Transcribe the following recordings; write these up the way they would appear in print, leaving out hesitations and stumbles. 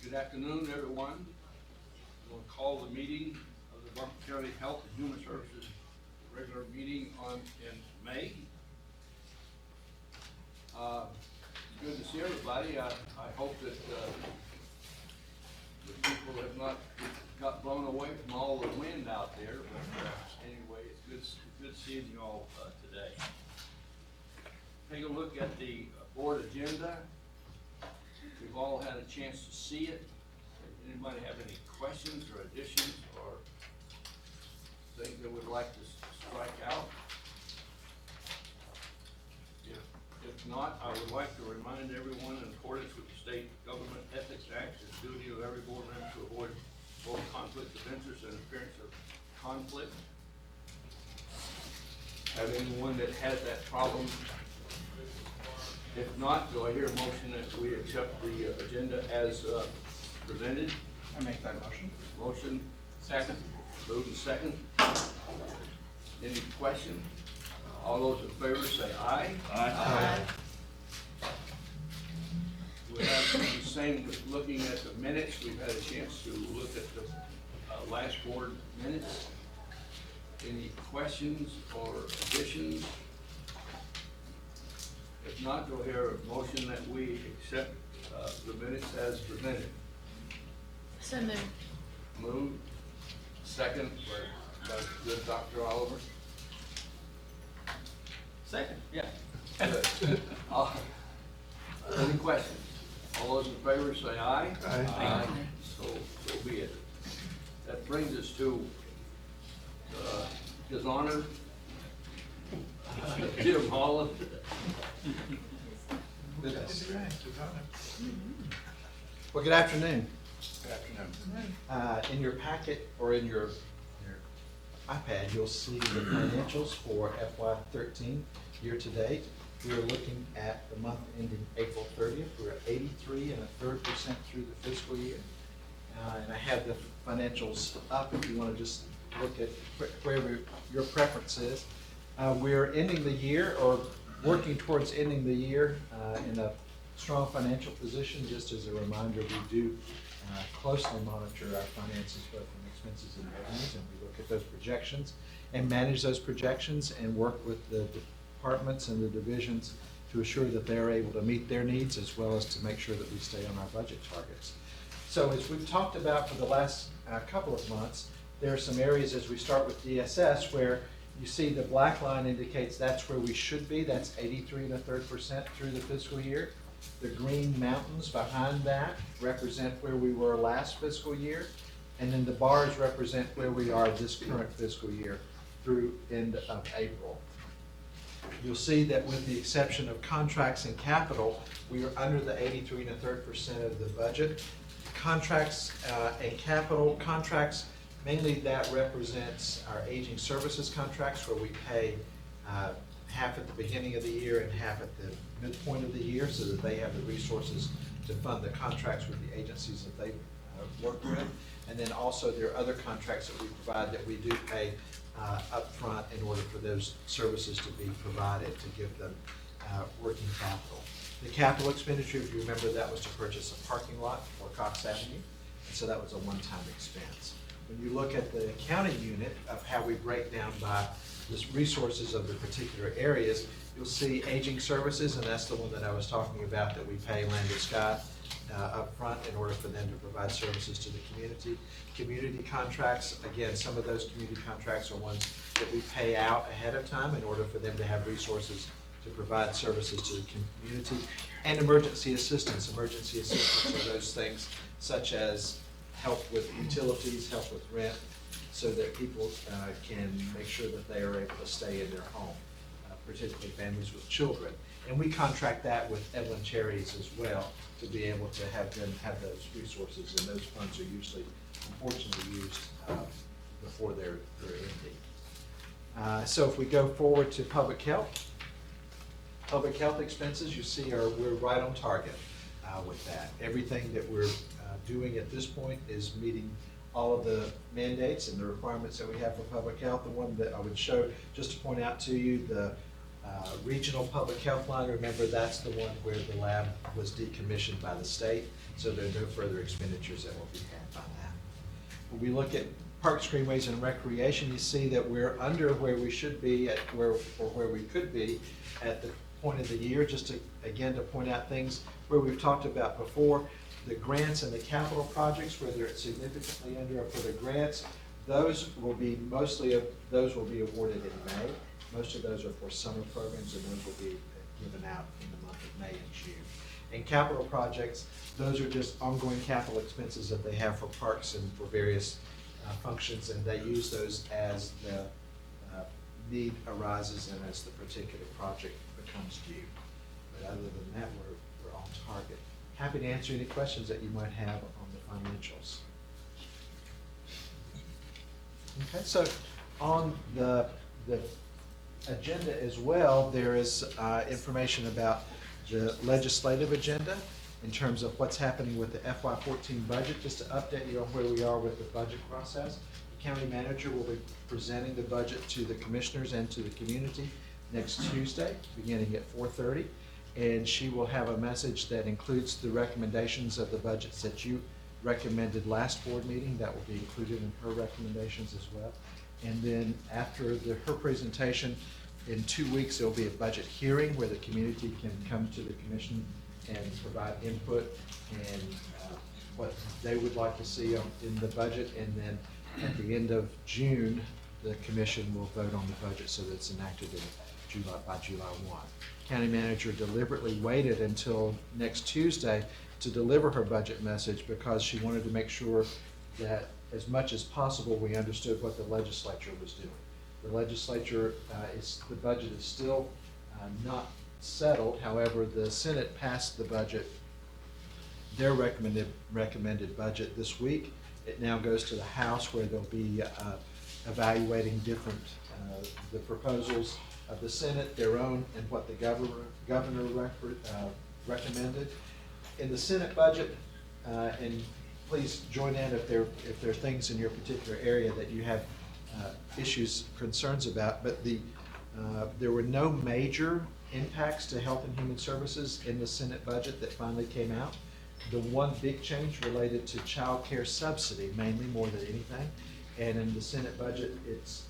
Good afternoon, everyone. We'll call the meeting of the Buncombe County Health and Human Services regular meeting in May. Good to see everybody. I hope that the people have not got blown away from all the wind out there. But anyway, it's good seeing you all today. Take a look at the board agenda. We've all had a chance to see it. Anybody have any questions or additions or things they would like to strike out? If not, I would like to remind everyone, in accordance with the State Government Ethics Act, it's the duty of every board member to avoid both conflicts of interest and appearance of conflict. Have anyone that has that problem? If not, do I hear a motion that we accept the agenda as presented? I make that motion. Motion. Second. Moved and second. Any questions? All those in favor say aye. Aye. We have the same with looking at the minutes. We've had a chance to look at the last board minutes. Any questions or additions? If not, do I hear a motion that we accept the minutes as presented? So moved. Moved. Second, by good Dr. Oliver. Second, yeah. Any questions? All those in favor say aye. Aye. So be it. That brings us to His Honor, Jim Holland. Well, good afternoon. Good afternoon. In your packet or in your iPad, you'll see the financials for FY13 year to date. We are looking at the month ending April 30th. We're at 83 1/3% through the fiscal year. And I have the financials up if you want to just look at wherever your preference is. We're ending the year, or working towards ending the year, in a strong financial position. Just as a reminder, we do closely monitor our finances, both in expenses and revenues, and we look at those projections and manage those projections and work with the departments and the divisions to assure that they're able to meet their needs, as well as to make sure that we stay on our budget targets. So as we've talked about for the last couple of months, there are some areas, as we start with DSS, where you see the black line indicates that's where we should be. That's 83 1/3% through the fiscal year. The green mountains behind that represent where we were last fiscal year. And then the bars represent where we are this current fiscal year through end of April. You'll see that with the exception of contracts and capital, we are under the 83 1/3% of the budget. Contracts and capital contracts, mainly that represents our aging services contracts, where we pay half at the beginning of the year and half at the midpoint of the year, so that they have the resources to fund the contracts with the agencies that they work with. And then also there are other contracts that we provide that we do pay upfront in order for those services to be provided, to give them working capital. The capital expenditure, if you remember, that was to purchase a parking lot for Cox Avenue, and so that was a one-time expense. When you look at the accounting unit of how we break down by the resources of the particular areas, you'll see aging services, and that's the one that I was talking about, that we pay Land and Sky up front in order for them to provide services to the community. Community contracts, again, some of those community contracts are ones that we pay out ahead of time in order for them to have resources to provide services to the community. And emergency assistance. Emergency assistance are those things such as help with utilities, help with rent, so that people can make sure that they are able to stay in their home, particularly families with children. And we contract that with Evelyn Charities as well, to be able to have them have those resources, and those funds are usually, unfortunately, used before they're ending. So if we go forward to public health expenses, you see we're right on target with that. Everything that we're doing at this point is meeting all of the mandates and the requirements that we have for public health. The one that I would show, just to point out to you, the regional public health line, remember that's the one where the lab was decommissioned by the state. So there are no further expenditures that will be had by that. When we look at Parks, Greenways, and Recreation, you see that we're under where we should be at where we could be at the point of the year. Just to, again, to point out things where we've talked about before, the grants and the capital projects, where they're significantly under for the grants, those will be those will be awarded in May. Most of those are for summer programs, and those will be given out in the month of May and June. And capital projects, those are just ongoing capital expenses that they have for parks and for various functions, and they use those as the need arises and as the particular project becomes due. But other than that, we're on target. Happy to answer any questions that you might have on the financials. Okay, so on the agenda as well, there is information about the legislative agenda in terms of what's happening with the FY14 budget. Just to update you on where we are with the budget process, the county manager will be presenting the budget to the commissioners and to the community next Tuesday, beginning at 4:30. And she will have a message that includes the recommendations of the budgets that you recommended last board meeting. That will be included in her recommendations as well. And then after her presentation, in 2 weeks, there will be a budget hearing where the community can come to the commission and provide input and what they would like to see in the budget. And then at the end of June, the commission will vote on the budget so that it's enacted by July 1. County manager deliberately waited until next Tuesday to deliver her budget message because she wanted to make sure that as much as possible we understood what the legislature was doing. The legislature, the budget is still not settled. However, the Senate passed the budget, their recommended budget this week. It now goes to the House where they'll be evaluating different, the proposals of the Senate, their own, and what the governor recommended. In the Senate budget, and please join in if there are things in your particular area that you have issues, concerns about, but there were no major impacts to Health and Human Services in the Senate budget that finally came out. The one big change related to child care subsidy, mainly more than anything. And in the Senate budget, it's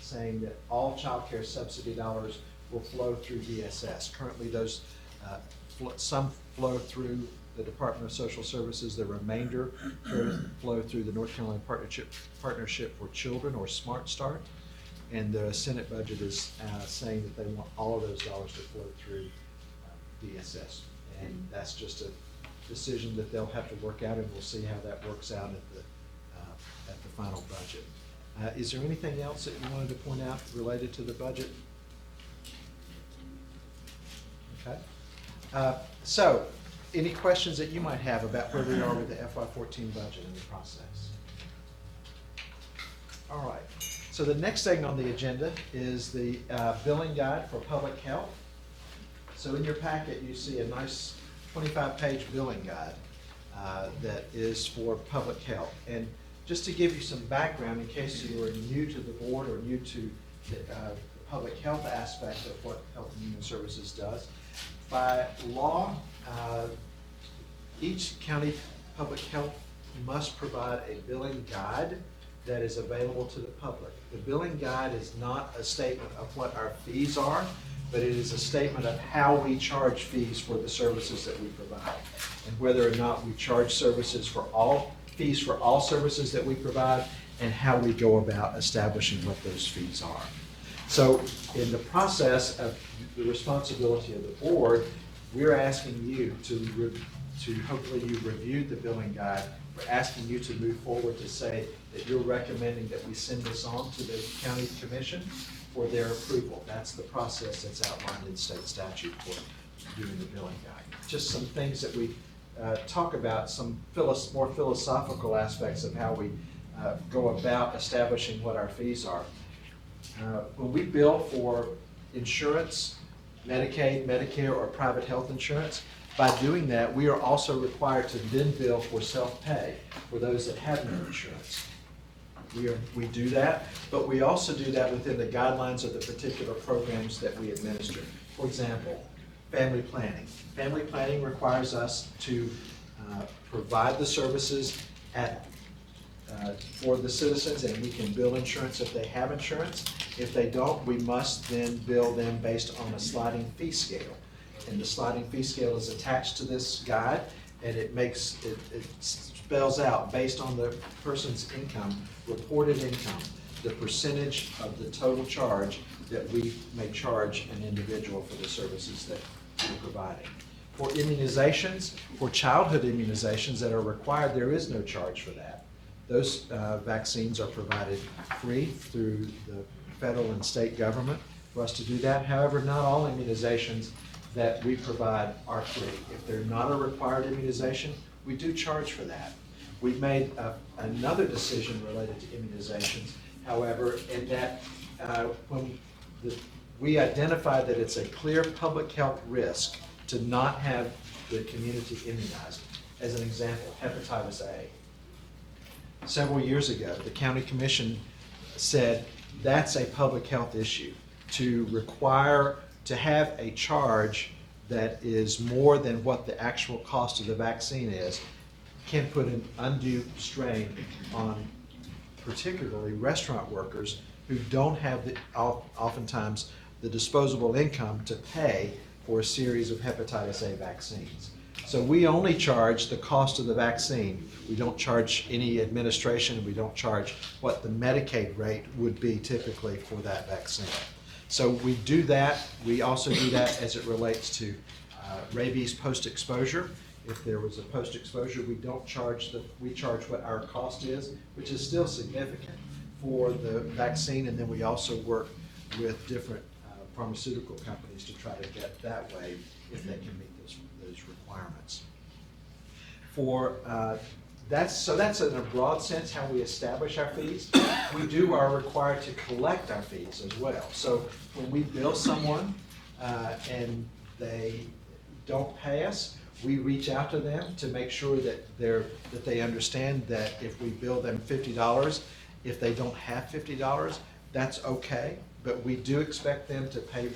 saying that all child care subsidy dollars will flow through DSS. Currently, those some flow through the Department of Social Services. The remainder flow through the North Carolina Partnership for Children, or Smart Start. And the Senate budget is saying that they want all of those dollars to flow through DSS. And that's just a decision that they'll have to work out, and we'll see how that works out at the final budget. Is there anything else that you wanted to point out related to the budget? Okay. So, any questions that you might have about where we are with the FY14 budget in the process? All right. So the next thing on the agenda is the billing guide for public health. So in your packet, you see a nice 25-page billing guide that is for public health. And just to give you some background in case you are new to the board or new to the public health aspect of what Health and Human Services does, by law, each county public health must provide a billing guide that is available to the public. The billing guide is not a statement of what our fees are, but it is a statement of how we charge fees for the services that we provide, and whether or not we charge fees for all services that we provide, and how we go about establishing what those fees are. So in the process of the responsibility of the board, we're asking you to hopefully you reviewed the billing guide. We're asking you to move forward to say that you're recommending that we send this on to the county commission for their approval. That's the process that's outlined in state statute for doing the billing guide. Just some things that we talk about, some more philosophical aspects of how we go about establishing what our fees are. When we bill for insurance, Medicaid, Medicare, or private health insurance, by doing that, we are also required to then bill for self-pay for those that have no insurance. We do that, but we also do that within the guidelines of the particular programs that we administer. For example, family planning. Family planning requires us to provide the services at, for the citizens, and we can bill insurance if they have insurance. If they don't, we must then bill them based on a sliding fee scale. And the sliding fee scale is attached to this guide, and it spells out, based on the person's income, reported income, the percentage of the total charge that we may charge an individual for the services that we're providing. For immunizations, for childhood immunizations that are required, there is no charge for that. Those vaccines are provided free through the federal and state government for us to do that. However, not all immunizations that we provide are free. If they're not a required immunization, we do charge for that. We've made another decision related to immunizations, however, in that we identify that it's a clear public health risk to not have the community immunized. As an example, hepatitis A. Several years ago, the county commission said that's a public health issue. To require to have a charge that is more than what the actual cost of the vaccine is can put an undue strain on particularly restaurant workers who don't have oftentimes the disposable income to pay for a series of hepatitis A vaccines. So we only charge the cost of the vaccine. We don't charge any administration. We don't charge what the Medicaid rate would be typically for that vaccine. So we do that. We also do that as it relates to rabies post-exposure. If there was a post-exposure, we don't charge we charge what our cost is, which is still significant for the vaccine, and then we also work with different pharmaceutical companies to try to get that way if they can meet those requirements. That's in a broad sense how we establish our fees. We are required to collect our fees as well. So when we bill someone and they don't pay us, we reach out to them to make sure that they understand that if we bill them $50, if they don't have $50, that's okay. But we do expect them to pay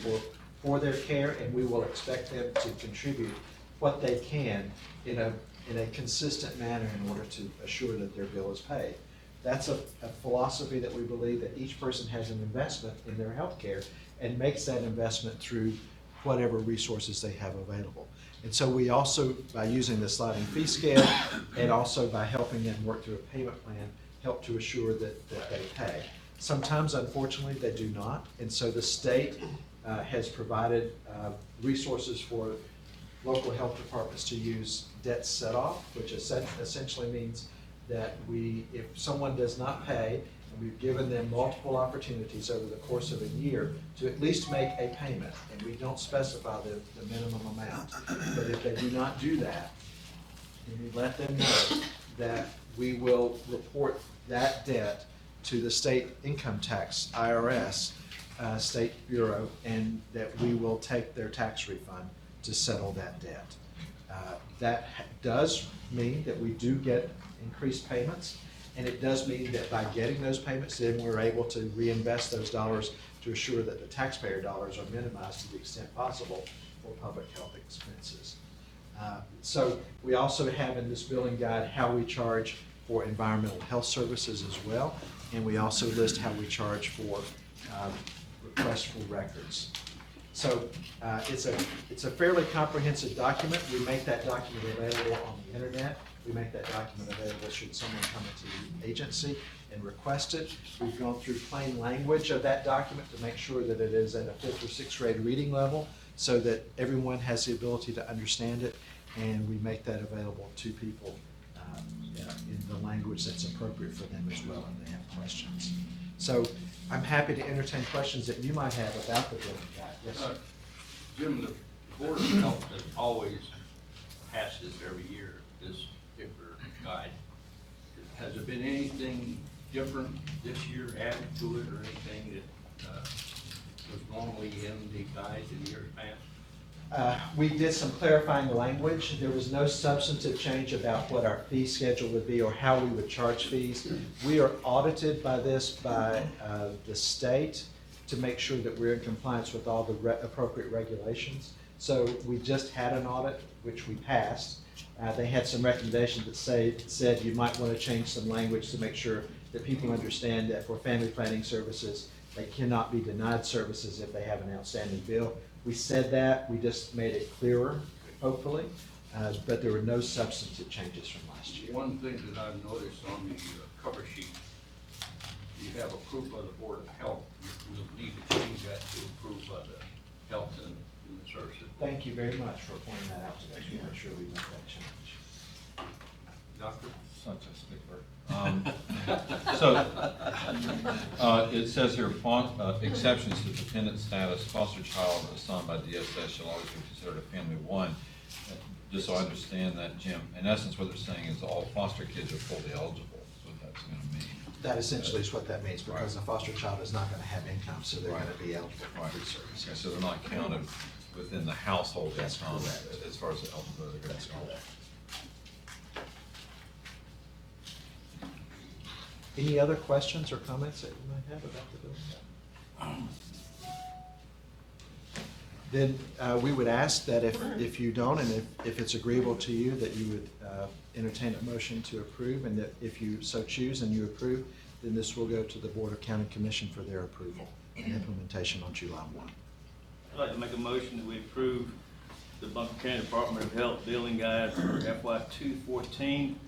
for their care, and we will expect them to contribute what they can in a consistent manner in order to assure that their bill is paid. That's a philosophy that we believe that each person has an investment in their health care and makes that investment through whatever resources they have available. And so we also, by using the sliding fee scale and also by helping them work through a payment plan, help to assure that they pay. Sometimes, unfortunately, they do not, and so the state has provided resources for local health departments to use debt set-off, which essentially means that if someone does not pay, and we've given them multiple opportunities over the course of a year to at least make a payment, and we don't specify the minimum amount, but if they do not do that, then we let them know that we will report that debt to the state income tax, IRS, State Bureau, and that we will take their tax refund to settle that debt. That does mean that we do get increased payments, and it does mean that by getting those payments, then we're able to reinvest those dollars to assure that the taxpayer dollars are minimized to the extent possible for public health expenses. So we also have in this billing guide how we charge for environmental health services as well, and we also list how we charge for requests for records. So it's a fairly comprehensive document. We make that document available on the internet. We make that document available should someone come into the agency and request it. We've gone through plain language of that document to make sure that it is at a 5th or 6th grade reading level so that everyone has the ability to understand it, and we make that available to people in the language that's appropriate for them as well if they have questions. So I'm happy to entertain questions that you might have about the billing guide. Yes, sir. Jim, the Board of Health has always passes every year, this particular guide. Has there been anything different this year added to it, or anything that was normally in the guide in years past? We did some clarifying language. There was no substantive change about what our fee schedule would be or how we would charge fees. We are audited by the state to make sure that we're in compliance with all the appropriate regulations. So we just had an audit, which we passed, They had some recommendations that said you might want to change some language to make sure that people understand that for family planning services, they cannot be denied services if they have an outstanding bill. We said that, we just made it clearer, hopefully, but there were no substantive changes from last year. One thing that I've noticed on the cover sheet, you have approval of the Board of Health. We'll need to change that to approve of the Health and Human Services. Thank you very much for pointing that out today. We'll make sure we make that change. Doctor? Such a stickler. It says here, exceptions to dependent status, foster child assigned by DSS shall always be considered a family of one. Just so I understand that, Jim, in essence, what they're saying is all foster kids are fully eligible, is what that's gonna mean. That essentially is what that means, because a foster child is not gonna have income, so they're gonna Right. be eligible for Right. free services. Okay, so they're not counted within the household That's income correct. as far as the eligibility goes. That's correct. Any other questions or comments that you might have about the bill? Then we would ask that if you don't, and if it's agreeable to you, that you would entertain a motion to approve, and that if you so choose and you approve, then this will go to the Board of County Commission for their approval and implementation on July 1. I'd like to make a motion that we approve the Buncombe County Department of Health billing guide for FY 214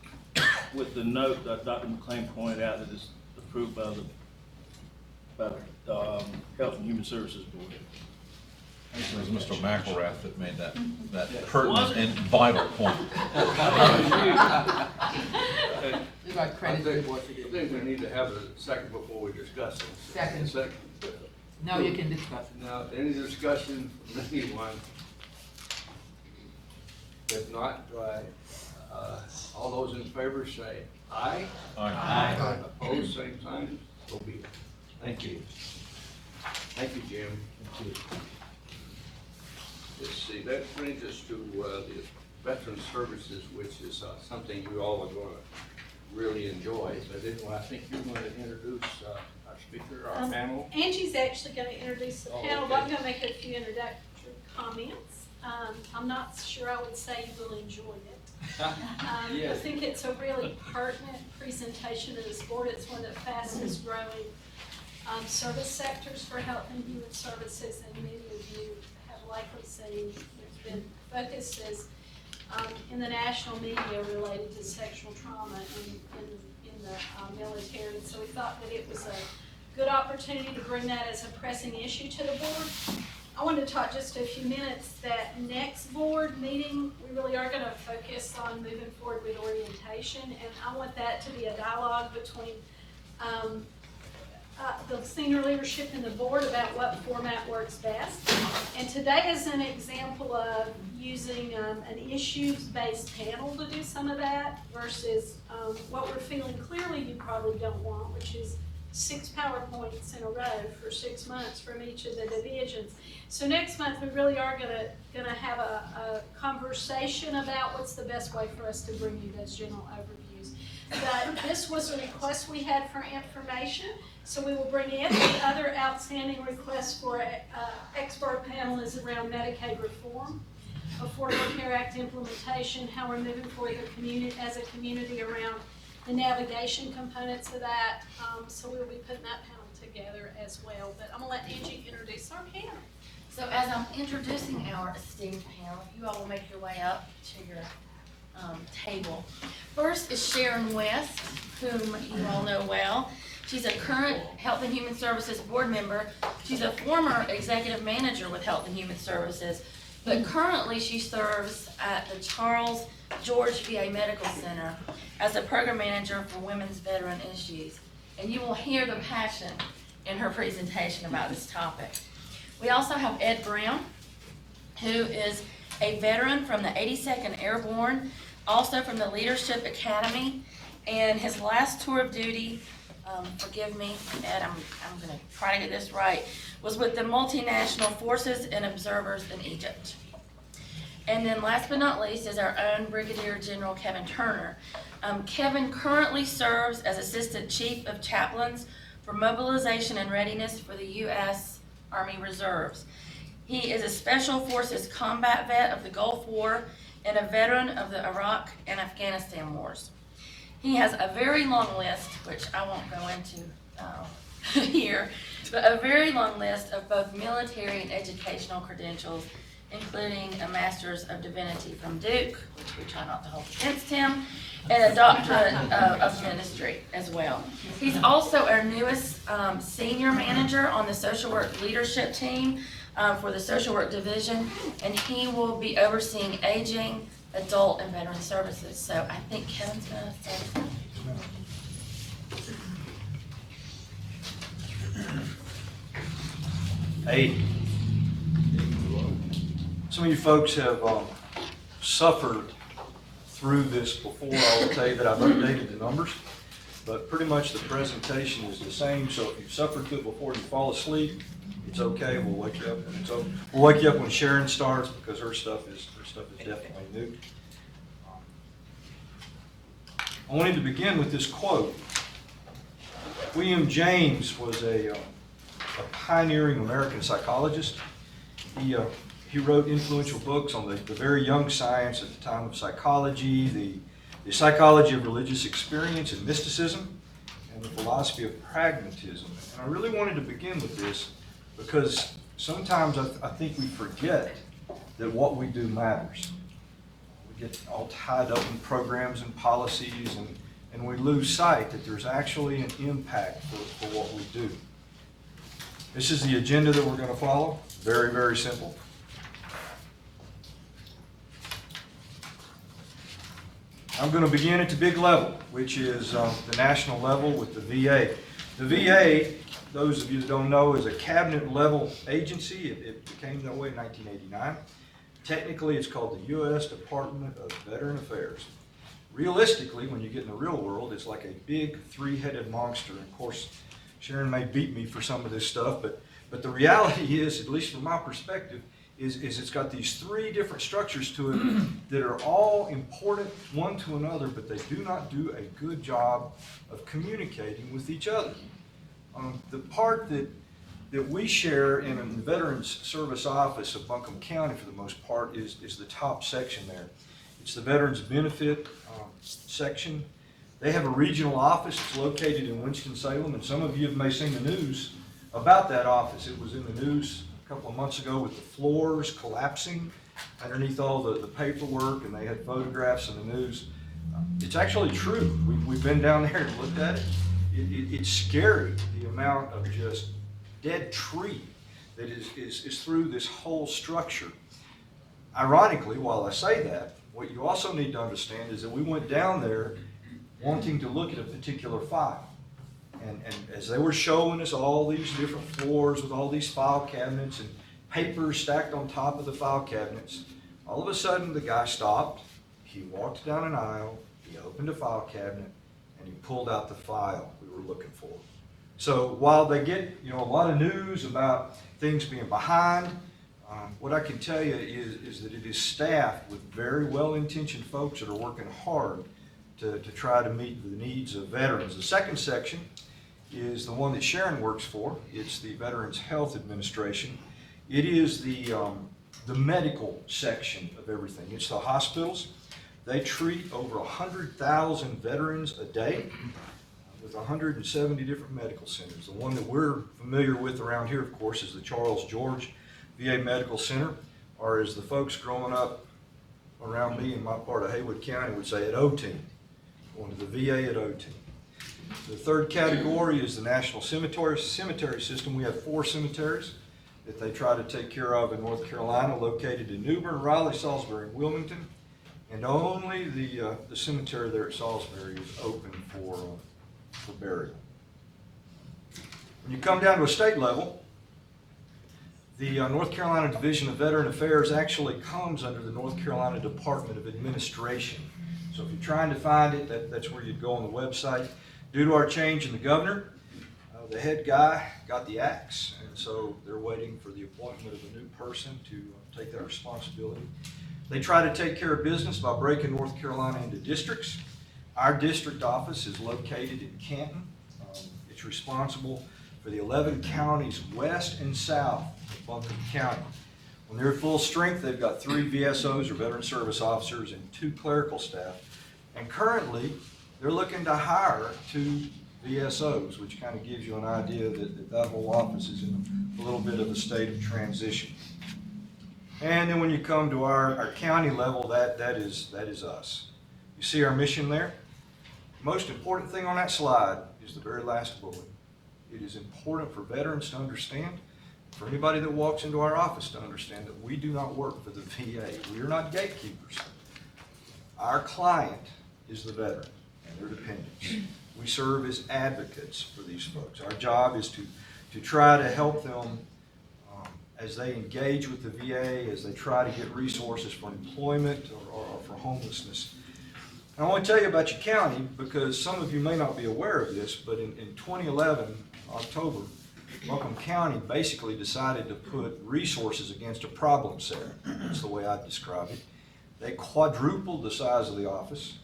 with the note that Dr. McLean pointed out that it's approved by the Health and Human Services Board. Actually, it was Mr. McElrath that made that Was pertinent it? and vital point. We got I credit think for what you did. we need to have a second before we discuss it. Second. No, you can discuss it. Now, any discussion from anyone? If not, do I, all those in favor say aye. Aye. Opposed, same sign, so be it. Thank you. Thank you, Jim. Thank you. Let's see, that brings us to the Veteran Services, which is something you all are going to really enjoy. But anyway, I think you're going to introduce our speaker, our panel. Angie's actually going to introduce the Oh, panel, but I'm okay. going to make a few introductory comments. I'm not sure I would say you will enjoy it. I Yes. think it's a really pertinent presentation of this board. It's one of the fastest growing service sectors for health and human services, and many of you have likely seen it's been focused as in the national media related to sexual trauma in the military. So we thought that it was a good opportunity to bring that as a pressing issue to the board. I wanted to talk just a few minutes that next board meeting, we really are going to focus on moving forward with orientation, and I want that to be a dialogue between the senior leadership and the board about what format works best. And today is an example of using an issues-based panel to do some of that versus what we're feeling clearly you probably don't want, which is 6 PowerPoints in a row for 6 months from each of the divisions. So next month, we really are gonna have a conversation about what's the best way for us to bring you those general overviews. But this was a request we had for information, so we will bring in the other outstanding request for expert panel is around Medicaid reform, Affordable Care Act implementation, how we're moving forward as a community around the navigation components of that. So we'll be putting that panel together as well. But I'm gonna let Angie introduce our panel. So as I'm introducing our esteemed panel, if you all will make your way up to your table. First is Sharon West, whom you all know well. She's a current Health and Human Services board member. She's a former executive manager with Health and Human Services, but currently she serves at the Charles George VA Medical Center as a program manager for women's veteran issues. And you will hear the passion in her presentation about this topic. We also have Ed Brown, who is a veteran from the 82nd Airborne, also from the Leadership Academy, and his last tour of duty, forgive me, Ed, I'm gonna try to get this right, was with the multinational forces and observers in Egypt. And then last but not least is our own Brigadier General Kevin Turner. Kevin currently serves as Assistant Chief of Chaplains for Mobilization and Readiness for the U.S. Army Reserves. He is a Special Forces combat vet of the Gulf War and a veteran of the Iraq and Afghanistan wars. He has a very long list, which I won't go into here, but a very long list of both military and educational credentials, including a Master's of Divinity from Duke, which we try not to hold against him, and a Doctorate of Ministry as well. He's also our newest senior manager on the social work leadership team for the social work division, and he will be overseeing aging, adult, and veteran services. So I think Kevin's gonna say something. Hey, some of you folks have suffered through this before. I will tell you that I've updated the numbers, but pretty much the presentation is the same. So if you've suffered through it before and you fall asleep, it's okay. We'll wake you up when it's over. We'll wake you up when Sharon starts because her stuff is definitely new. I wanted to begin with this quote. William James was a pioneering American psychologist. He wrote influential books on the very young science at the time of psychology, the psychology of religious experience and mysticism, and the philosophy of pragmatism. And I really wanted to begin with this because sometimes I think we forget that what we do matters. We get all tied up in programs and policies, and we lose sight that there's actually an impact for what we do. This is the agenda that we're going to follow. Very, very simple. I'm going to begin at the big level, which is the national level with the VA. The VA, those of you that don't know, is a cabinet-level agency. It became that way in 1989. Technically, it's called the U.S. Department of Veteran Affairs. Realistically, when you get in the real world, it's like a big three-headed monster. And of course, Sharon may beat me for some of this stuff, but the reality is, at least from my perspective, is it's got these three different structures to it that are all important one to another, but they do not do a good job of communicating with each other. The part that we share in the Veterans Service Office of Buncombe County, for the most part, is the top section there. It's the Veterans Benefit section. They have a regional office. It's located in Winston-Salem, and some of you may have seen the news about that office. It was in the news a couple of months ago with the floors collapsing underneath all the paperwork, and they had photographs in the news. It's actually true. We've been down there and looked at it. It's scary, the amount of just dead tree that is through this whole structure. Ironically, while I say that, what you also need to understand is that we went down there wanting to look at a particular file. And as they were showing us all these different floors with all these file cabinets and papers stacked on top of the file cabinets, all of a sudden the guy stopped, he walked down an aisle, he opened a file cabinet, and he pulled out the file we were looking for. So while they get a lot of news about things being behind, what I can tell you is that it is staffed with very well-intentioned folks that are working hard to try to meet the needs of veterans. The second section is the one that Sharon works for. It's the Veterans Health Administration. It is the medical section of everything. It's the hospitals. They treat over 100,000 veterans a day with 170 different medical centers. The one that we're familiar with around here, of course, is the Charles George VA Medical Center, or as the folks growing up around me in my part of Haywood County would say, at O-Team. Going to the VA at O-Team. The third category is the National Cemetery System. We have 4 cemeteries that they try to take care of in North Carolina, located in New Bern, Raleigh, Salisbury, and Wilmington. And only the cemetery there at Salisbury is open for burial. When you come down to a state level, the North Carolina Division of Veteran Affairs actually comes under the North Carolina Department of Administration. So if you're trying to find it, that's where you'd go on the website. Due to our change in the governor, the head guy got the axe, and so they're waiting for the appointment of a new person to take that responsibility. They try to take care of business by breaking North Carolina into districts. Our district office is located in Canton. It's responsible for the 11 counties west and south of Buncombe County. When they're at full strength, they've got 3 VSOs, or veteran service officers, and 2 clerical staff. And currently, they're looking to hire 2 VSOs, which kind of gives you an idea that whole office is in a little bit of a state of transition. And then when you come to our county level, that is us. You see our mission there? The most important thing on that slide is the very last bullet. It is important for veterans to understand, for anybody that walks into our office to understand, that we do not work for the VA. We are not gatekeepers. Our client is the veteran and their dependents. We serve as advocates for these folks. Our job is to try to help them as they engage with the VA, as they try to get resources for employment or for homelessness. And I want to tell you about your county, because some of you may not be aware of this, but in 2011, October, Buncombe County basically decided to put resources against a problem center. That's the way I describe it. They quadrupled the size of the office.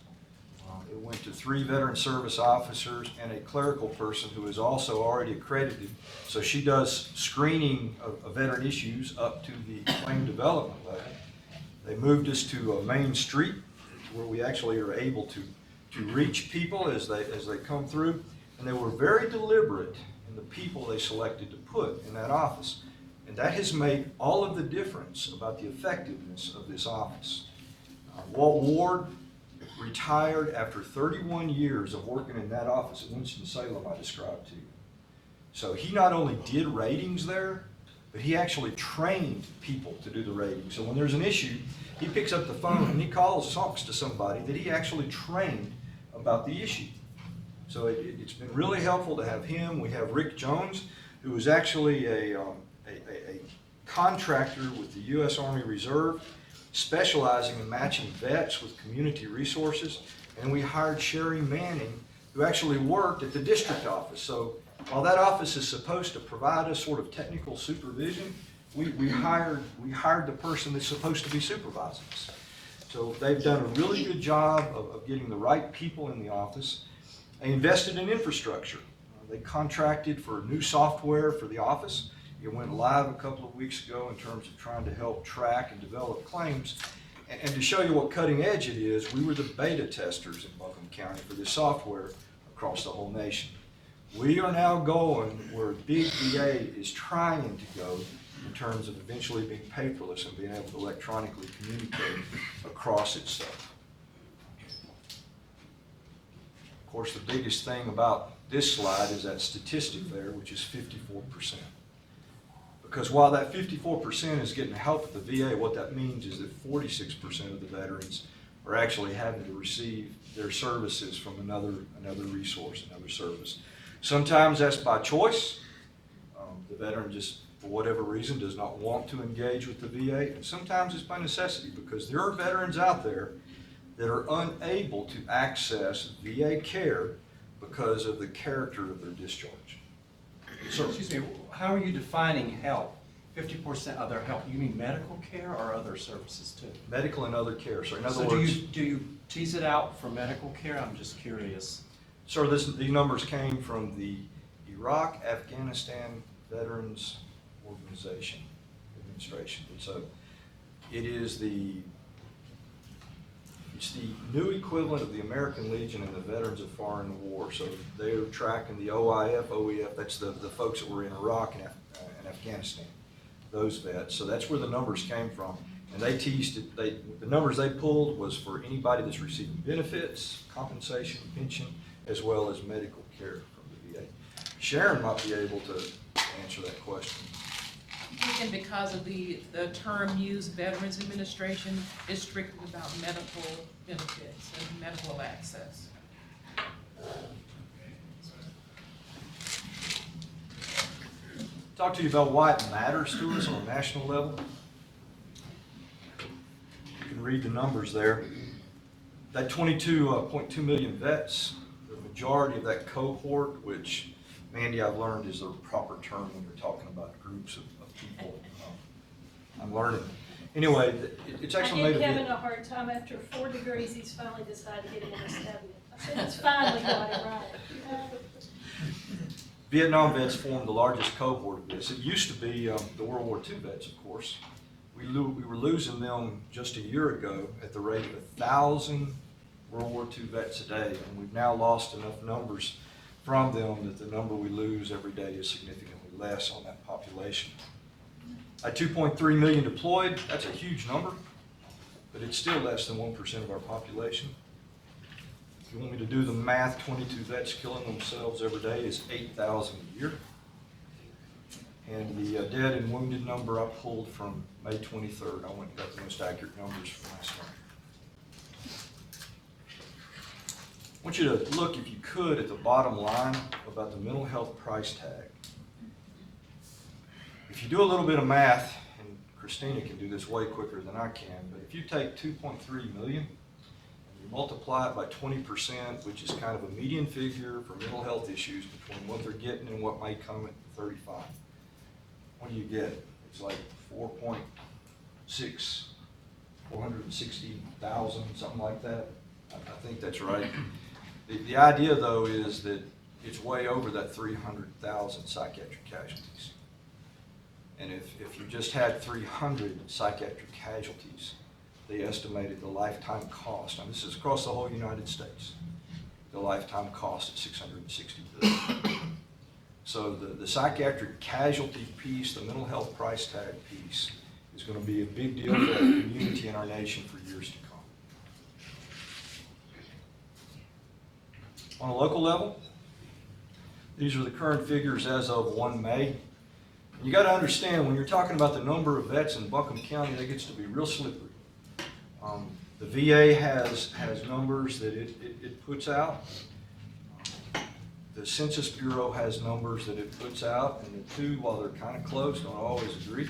It went to 3 veteran service officers and a clerical person who is also already accredited. So she does screening of veteran issues up to the claim development level. They moved us to a main street where we actually are able to reach people as they come through. And they were very deliberate in the people they selected to put in that office. And that has made all of the difference about the effectiveness of this office. Walt Ward retired after 31 years of working in that office at Winston-Salem I described to you. So he not only did ratings there, but he actually trained people to do the ratings. So when there's an issue, he picks up the phone and he talks to somebody that he actually trained about the issue. So it's been really helpful to have him. We have Rick Jones, who is actually a contractor with the U.S. Army Reserve, specializing in matching vets with community resources. And we hired Sherry Manning, who actually worked at the district office. So while that office is supposed to provide us sort of technical supervision, we hired the person that's supposed to be supervising us. So they've done a really good job of getting the right people in the office. They invested in infrastructure. They contracted for new software for the office. It went live a couple of weeks ago in terms of trying to help track and develop claims. And to show you what cutting edge it is, we were the beta testers in Buncombe County for this software across the whole nation. We are now going where big VA is trying to go in terms of eventually being paperless and being able to electronically communicate across itself. Of course, the biggest thing about this slide is that statistic there, which is 54%. Because while that 54% is getting help at the VA, what that means is that 46% of the veterans are actually having to receive their services from another resource, another service. Sometimes that's by choice. The veteran just, for whatever reason, does not want to engage with the VA. And sometimes it's by necessity, because there are veterans out there that are unable to access VA care because of the character of their discharge. So, excuse me, how are you defining help? 50% other help, you mean medical care or other services too? Medical and other care. So in other So words, do you tease it out for medical care? I'm just curious. sir, these numbers came from the Iraq Afghanistan Veterans Administration. And so it is it's the new equivalent of the American Legion and the Veterans of Foreign War. So they're tracking the OIF, OEF, that's the folks that were in Iraq and Afghanistan, those vets. So that's where the numbers came from. And they teased it, the numbers they pulled was for anybody that's receiving benefits, compensation, pension, as well as medical care from the VA. Sharon might be able to answer that question. And because of the term used, Veterans Administration is strictly about medical benefits and medical access. Talk to you about why it matters to us on a national level. You can read the numbers there. That 22.2 million vets, the majority of that cohort, which, Mandy, I've learned is the proper term when you're talking about groups of people. I'm learning. Anyway, it's actually made I a gave bit. Kevin a hard time. After 4 degrees, he's finally decided to get him in his tablet. I said, he's finally got it right. Vietnam vets formed the largest cohort of this. It used to be the World War II vets, of course. we were losing them just a year ago at the rate of 1,000 World War II vets a day, and we've now lost enough numbers from them that the number we lose every day is significantly less on that population. At 2.3 million deployed, that's a huge number, but it's still less than 1% of our population. If you want me to do the math, 22 vets killing themselves every day is 8,000 a year. And the dead and wounded number I pulled from May 23rd. I went and got the most accurate numbers from last night. I want you to look, if you could, at the bottom line about the mental health price tag. If you do a little bit of math, and Christina can do this way quicker than I can, but if you take 2.3 million, and you multiply it by 20%, which is kind of a median figure for mental health issues between what they're getting and what may come at 35. What do you get? It's like 460,000, something like that. I think that's right. The idea, though, is that it's way over that 300,000 psychiatric casualties. And if you just had 300 psychiatric casualties, they estimated the lifetime cost, and this is across the whole United States, the lifetime cost at $660 billion. So the psychiatric casualty piece, the mental health price tag piece, is going to be a big deal for our community and our nation for years to come. On a local level, these are the current figures as of 1 May. And you got to understand, when you're talking about the number of vets in Buncombe County, that gets to be real slippery. The VA has numbers that it puts out. The Census Bureau has numbers that it puts out, and the two, while they're kind of close, don't always agree.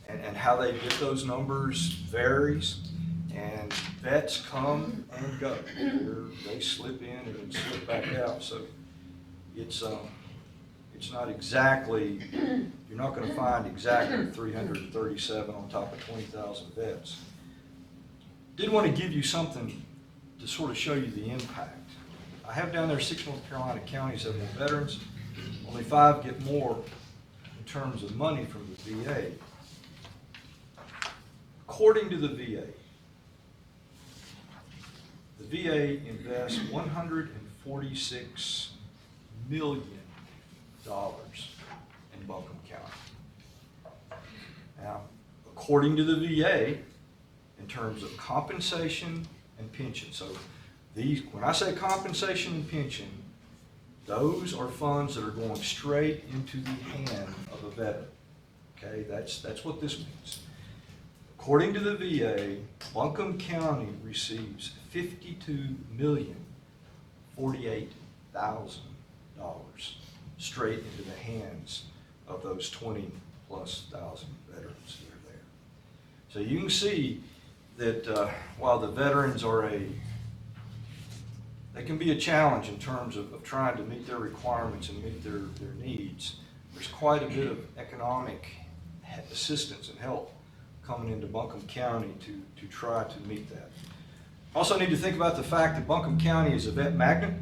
And how they get those numbers varies, and vets come and go. They slip in and then slip back out, so it's not exactly, you're not going to find exactly 337 on top of 20,000 vets. Did want to give you something to sort of show you the impact. I have down there 6 North Carolina counties that have more veterans. Only 5 get more in terms of money from the VA. According to the VA invests $146 million in Buncombe County. Now, according to the VA, in terms of compensation and pension, so when I say compensation and pension, those are funds that are going straight into the hand of a veteran. Okay, that's what this means. According to the VA, Buncombe County receives $52,048,000 straight into the hands of those 20+ thousand veterans that are there. So you can see that while the veterans they can be a challenge in terms of trying to meet their requirements and meet their needs, there's quite a bit of economic assistance and help coming into Buncombe County to try to meet that. Also need to think about the fact that Buncombe County is a vet magnet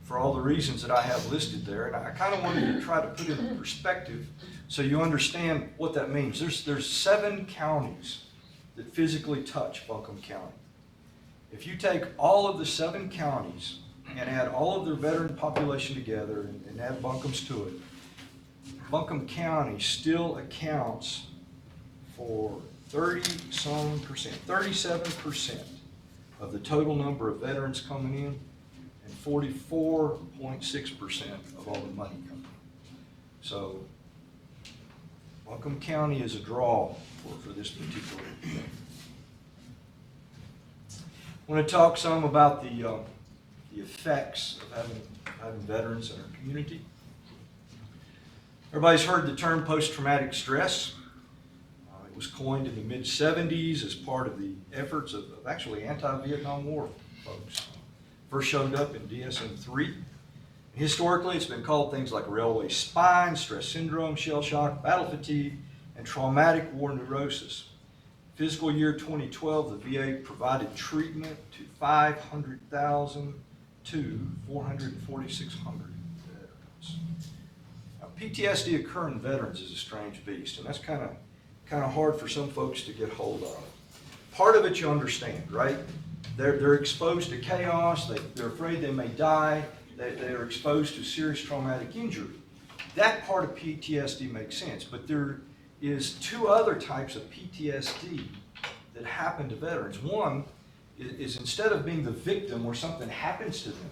for all the reasons that I have listed there, and I kind of wanted to try to put it in perspective so you understand what that means. There's 7 counties that physically touch Buncombe County. If you take all of the 7 counties and add all of their veteran population together and add Buncombe's to it, Buncombe County still accounts for 37% of the total number of veterans coming in and 44.6% of all the money coming in. So Buncombe County is a draw for this particular thing. I want to talk some about the effects of having veterans in our community. Everybody's heard the term post-traumatic stress. It was coined in the mid-'70s as part of the efforts of actually anti-Vietnam War folks. First showed up in DSM-3. Historically, it's been called things like railway spine, stress syndrome, shell shock, battle fatigue, and traumatic war neurosis. Fiscal year 2012, the VA provided treatment to 500,000 to 4,600 veterans. Now, PTSD occurring in veterans is a strange beast, and that's kind of kind of hard for some folks to get hold of. Part of it you understand, right? They're exposed to chaos, they're afraid they may die, they're exposed to serious traumatic injury. That part of PTSD makes sense, but there is two other types of PTSD that happen to veterans. One is instead of being the victim where something happens to them,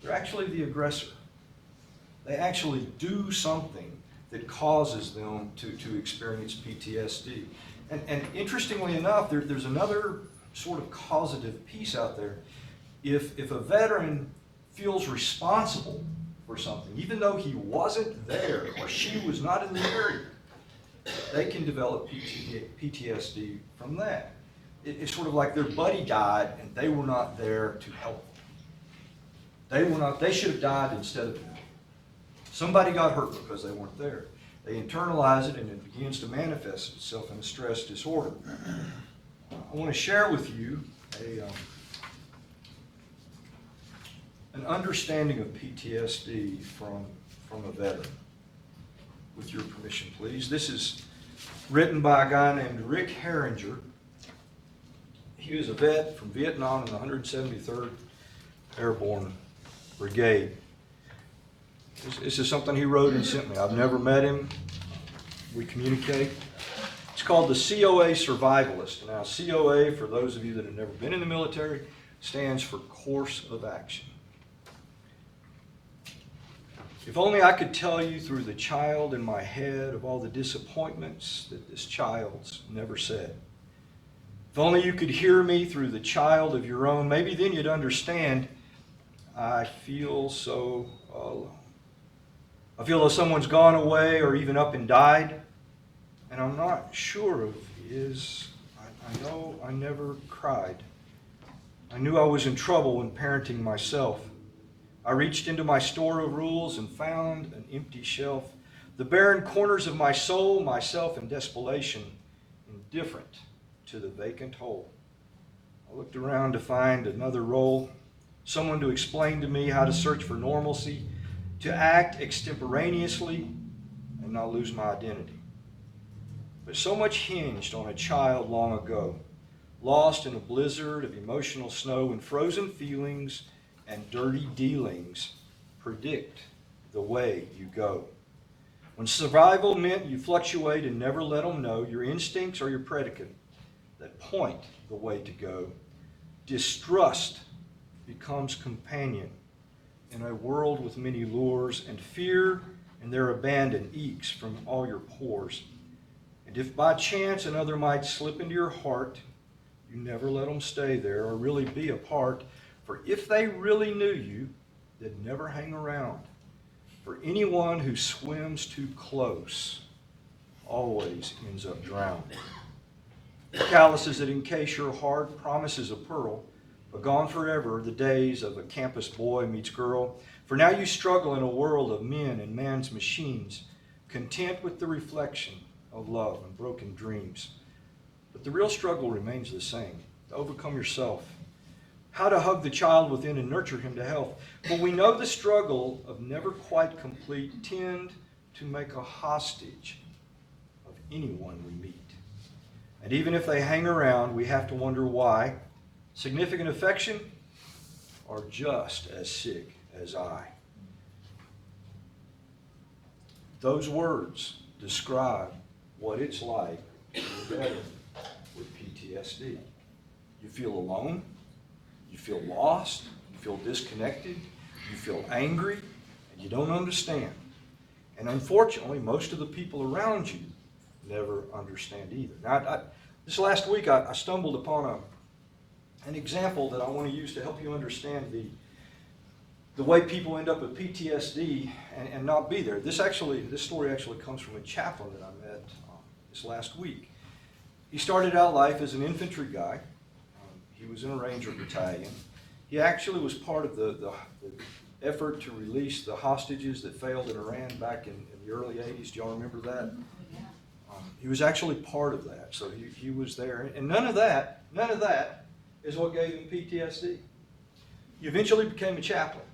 they're actually the aggressor. They actually do something that causes them to experience PTSD. And interestingly enough, there's another sort of causative piece out there. If a veteran feels responsible for something, even though he wasn't there or she was not in the area, they can develop PTSD from that. It's sort of like their buddy died and they were not there to help them. They should have died instead of them. Somebody got hurt because they weren't there. They internalize it and it begins to manifest itself in a stress disorder. I want to share with you an understanding of PTSD from a veteran. With your permission, please. This is written by a guy named Rick Herringer. He was a vet from Vietnam in the 173rd Airborne Brigade. This is something he wrote and sent me. I've never met him. We communicate. It's called the COA Survivalist. Now, COA, for those of you that have never been in the military, stands for Course of Action. If only I could tell you through the child in my head of all the disappointments that this child's never said. If only you could hear me through the child of your own, maybe then you'd understand. I feel so alone. I feel as someone's gone away or even up and died, and I'm not sure of is. I know I never cried. I knew I was in trouble when parenting myself. I reached into my store of rules and found an empty shelf. The barren corners of my soul, myself in desperation, indifferent to the vacant hole. I looked around to find another role, someone to explain to me how to search for normalcy, to act extemporaneously and not lose my identity. But so much hinged on a child long ago, lost in a blizzard of emotional snow when frozen feelings and dirty dealings predict the way you go. When survival meant you fluctuate and never let them know, your instincts are your predicate that point the way to go. Distrust becomes companion in a world with many lures, and fear and their abandon ekes from all your pores. And if by chance another might slip into your heart, you never let them stay there or really be a part. For if they really knew you, they'd never hang around. For anyone who swims too close always ends up drowned. Calluses that encase your heart, promises a pearl, but gone forever the days of a campus boy meets girl. For now you struggle in a world of men and man's machines, content with the reflection of love and broken dreams. But the real struggle remains the same, to overcome yourself. How to hug the child within and nurture him to health. For we know the struggle of never quite complete tend to make a hostage of anyone we meet. And even if they hang around, we have to wonder why. Significant affection are just as sick as I. Those words describe what it's like to be a veteran with PTSD. You feel alone. You feel lost, you feel disconnected, you feel angry, and you don't understand. And unfortunately, most of the people around you never understand either. Now, this last week, I stumbled upon an example that I want to use to help you understand the way people end up with PTSD and not be there. This story actually comes from a chaplain that I met this last week. He started out life as an infantry guy. He was in a Ranger battalion. He actually was part of the effort to release the hostages that failed in Iran back in the early 80s. Do y'all remember that? He was actually part of that, so he was there. And none of that is what gave him PTSD. He eventually became a chaplain.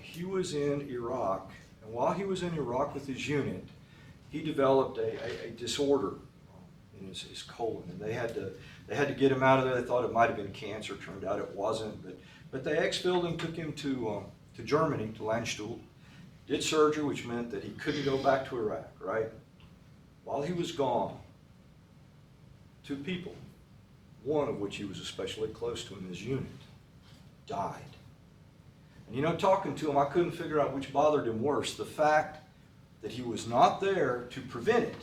He was in Iraq, and while he was in Iraq with his unit, he developed a disorder in his colon, and they had to get him out of there. They thought it might have been cancer. Turned out it wasn't. But they exfilled him, took him to Germany, to Landstuhl, did surgery, which meant that he couldn't go back to Iraq, right? While he was gone, 2 people, one of which he was especially close to in his unit, died. And you know, talking to him, I couldn't figure out which bothered him worse, the fact that he was not there to prevent it,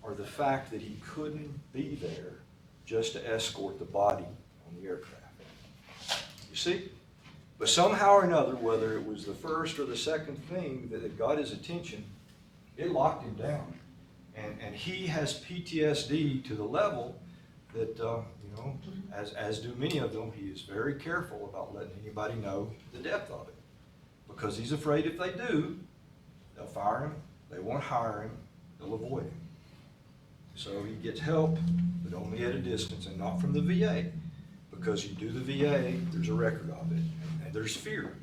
or the fact that he couldn't be there just to escort the body on the aircraft. You see? But somehow or another, whether it was the first or the second thing that got his attention, it locked him down. And he has PTSD to the level that, as do many of them, he is very careful about letting anybody know the depth of it. Because he's afraid if they do, they'll fire him, they won't hire him, they'll avoid him. So he gets help, but only at a distance and not from the VA. Because you do the VA, there's a record of it, and there's fear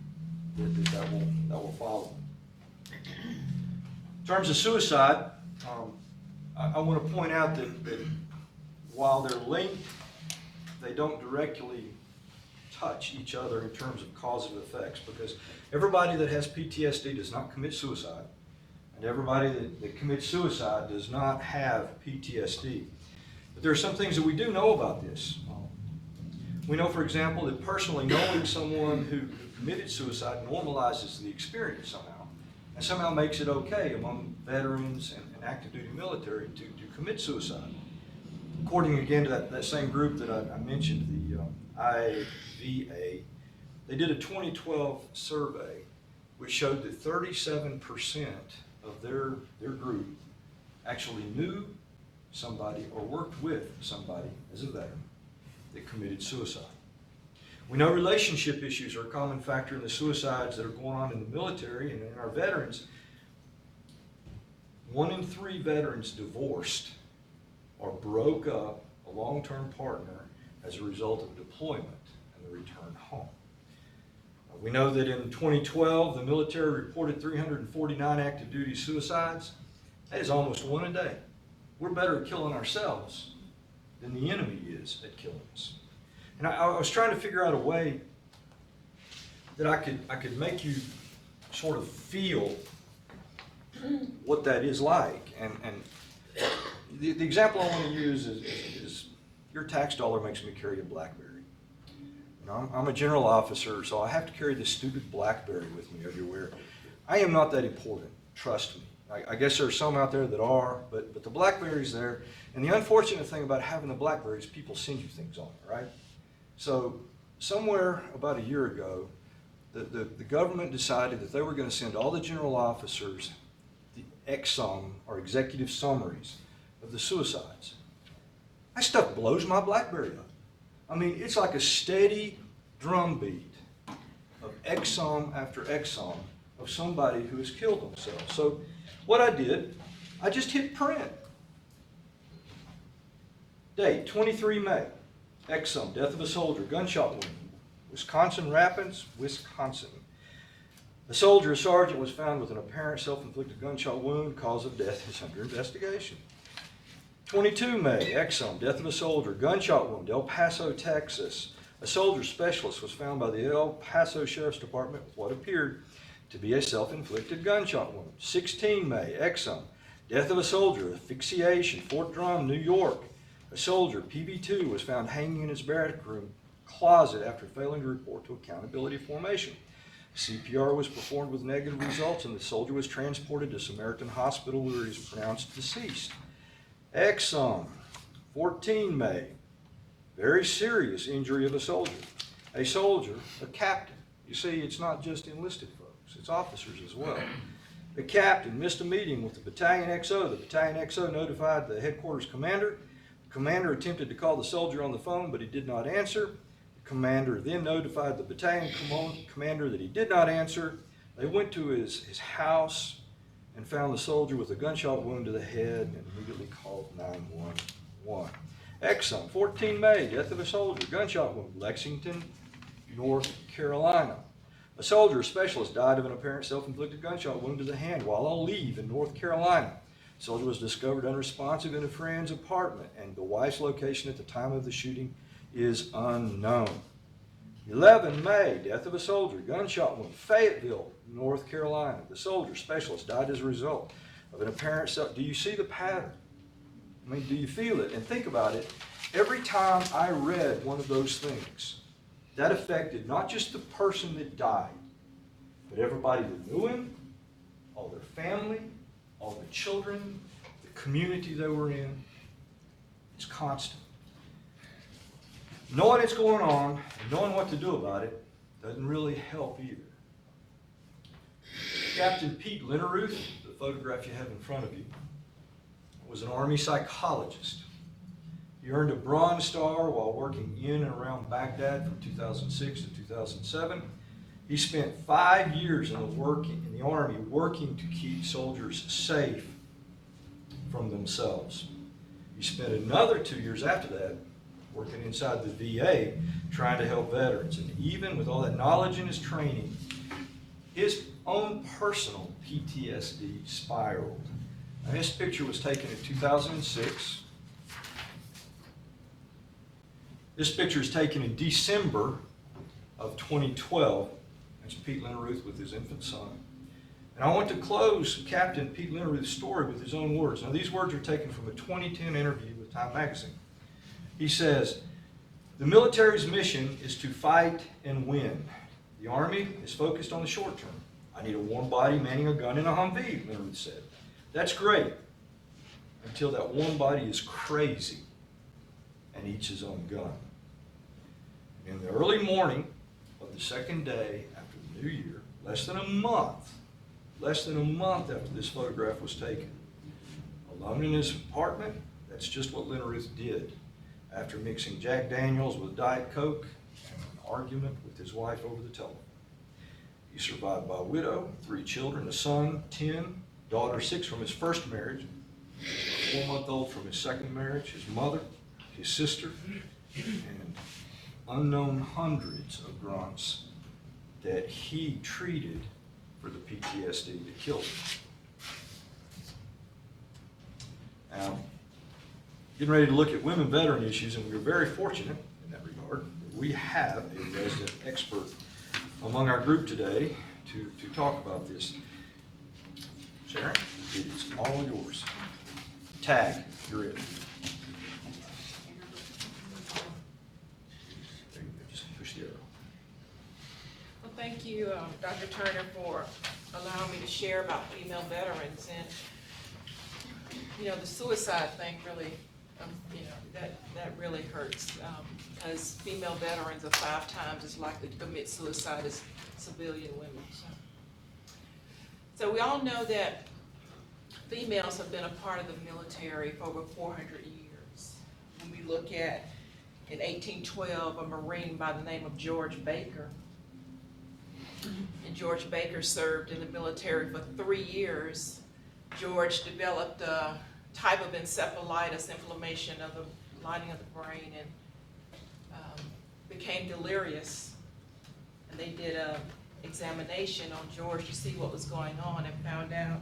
that will follow. In terms of suicide, I want to point out that while they're linked, they don't directly touch each other in terms of causative effects, because everybody that has PTSD does not commit suicide, and everybody that commits suicide does not have PTSD. But there are some things that we do know about this. We know, for example, that personally knowing someone who committed suicide normalizes the experience somehow, and somehow makes it okay among veterans and active duty military to commit suicide. According again to that same group that I mentioned, the IVA, they did a 2012 survey which showed that 37% of their group actually knew somebody or worked with somebody as a veteran that committed suicide. We know relationship issues are a common factor in the suicides that are going on in the military and in our veterans. 1 in 3 veterans divorced or broke up a long-term partner as a result of deployment and the return home. We know that in 2012, the military reported 349 active duty suicides. That is almost 1 a day. We're better at killing ourselves than the enemy is at killing us. And I was trying to figure out a way that I could make you sort of feel what that is like. And the example I want to use is your tax dollar makes me carry a BlackBerry. You know, I'm a general officer, so I have to carry this stupid BlackBerry with me everywhere. I am not that important, trust me. I guess there are some out there that are, but the BlackBerry's there. And the unfortunate thing about having the BlackBerry is people send you things on it, right? So somewhere about a year ago, the government decided that they were going to send all the general officers the EXSUM, or executive summaries, of the suicides. That stuff blows my BlackBerry up. I mean, it's like a steady drumbeat of EXSUM after EXSUM of somebody who has killed themselves. So what I did, I just hit print. Date, 23 May. EXSUM, death of a soldier, gunshot wound, Wisconsin Rapids, Wisconsin. The soldier, a sergeant, was found with an apparent self-inflicted gunshot wound. Cause of death is under investigation. 22 May, EXSUM, death of a soldier, gunshot wound, El Paso, Texas. A soldier specialist was found by the El Paso Sheriff's Department with what appeared to be a self-inflicted gunshot wound. 16 May, EXSUM, death of a soldier, asphyxiation, Fort Drum, New York. A soldier, PB2, was found hanging in his barrack room closet after failing to report to accountability formation. CPR was performed with negative results, and the soldier was transported to Samaritan Hospital where he was pronounced deceased. EXSUM, 14 May, very serious injury of a soldier. A soldier, a captain. You see, it's not just enlisted folks, it's officers as well. The captain missed a meeting with the Battalion XO. The Battalion XO notified the headquarters commander. The commander attempted to call the soldier on the phone, but he did not answer. The commander then notified the battalion commander that he did not answer. They went to his house and found the soldier with a gunshot wound to the head and immediately called 911. EXSUM, 14 May, death of a soldier, gunshot wound, Lexington, North Carolina. A soldier specialist died of an apparent self-inflicted gunshot wound to the hand while on leave in North Carolina. The soldier was discovered unresponsive in a friend's apartment, and the wife's location at the time of the shooting is unknown. 11 May, death of a soldier, gunshot wound, Fayetteville, North Carolina. The soldier specialist died as a result of an apparent self. Do you see the pattern? I mean, do you feel it? And think about it. Every time I read one of those things, that affected not just the person that died, but everybody that knew him, all their family, all the children, the community they were in. It's constant. Knowing it's going on and knowing what to do about it doesn't really help either. Captain Pete Linneruth, the photograph you have in front of you, was an Army psychologist. He earned a Bronze Star while working in and around Baghdad from 2006 to 2007. He spent 5 years in the Army working to keep soldiers safe from themselves. He spent another 2 years after that working inside the VA trying to help veterans. And even with all that knowledge and his training, his own personal PTSD spiraled. Now, this picture was taken in 2006. This picture is taken in December of 2012. That's Pete Linneruth with his infant son. And I want to close Captain Pete Linneruth's story with his own words. Now, these words are taken from a 2010 interview with Time Magazine. He says, "The military's mission is to fight and win. The Army is focused on the short term. I need a warm body manning a gun in a Humvee," Linneruth said. "That's great, until that warm body is crazy and eats his own gun." In the early morning of the second day after the new year, less than a month after this photograph was taken, alone in his apartment, that's just what Linneruth did. After mixing Jack Daniels with Diet Coke and an argument with his wife over the telephone. He's survived by a widow, 3 children, a son, 10, daughter, 6 from his first marriage, a 4-month-old from his second marriage, his mother, his sister, and unknown hundreds of grunts that he treated for the PTSD that killed him. Now, getting ready to look at women veteran issues, and we're very fortunate in that regard. We have a resident expert among our group today to talk about this. Sharon, it is all yours. Tag, you're it. There you go, just push the arrow. Well, thank you, Dr. Turner, for allowing me to share about female veterans. And, the suicide thing really, that really hurts, because female veterans are 5 times as likely to commit suicide as civilian women. So we all know that females have been a part of the military for over 400 years. When we look at, in 1812, a Marine by the name of George Baker. And George Baker served in the military for 3 years. George developed a type of encephalitis, inflammation of the lining of the brain, and became delirious. And they did an examination on George to see what was going on, and found out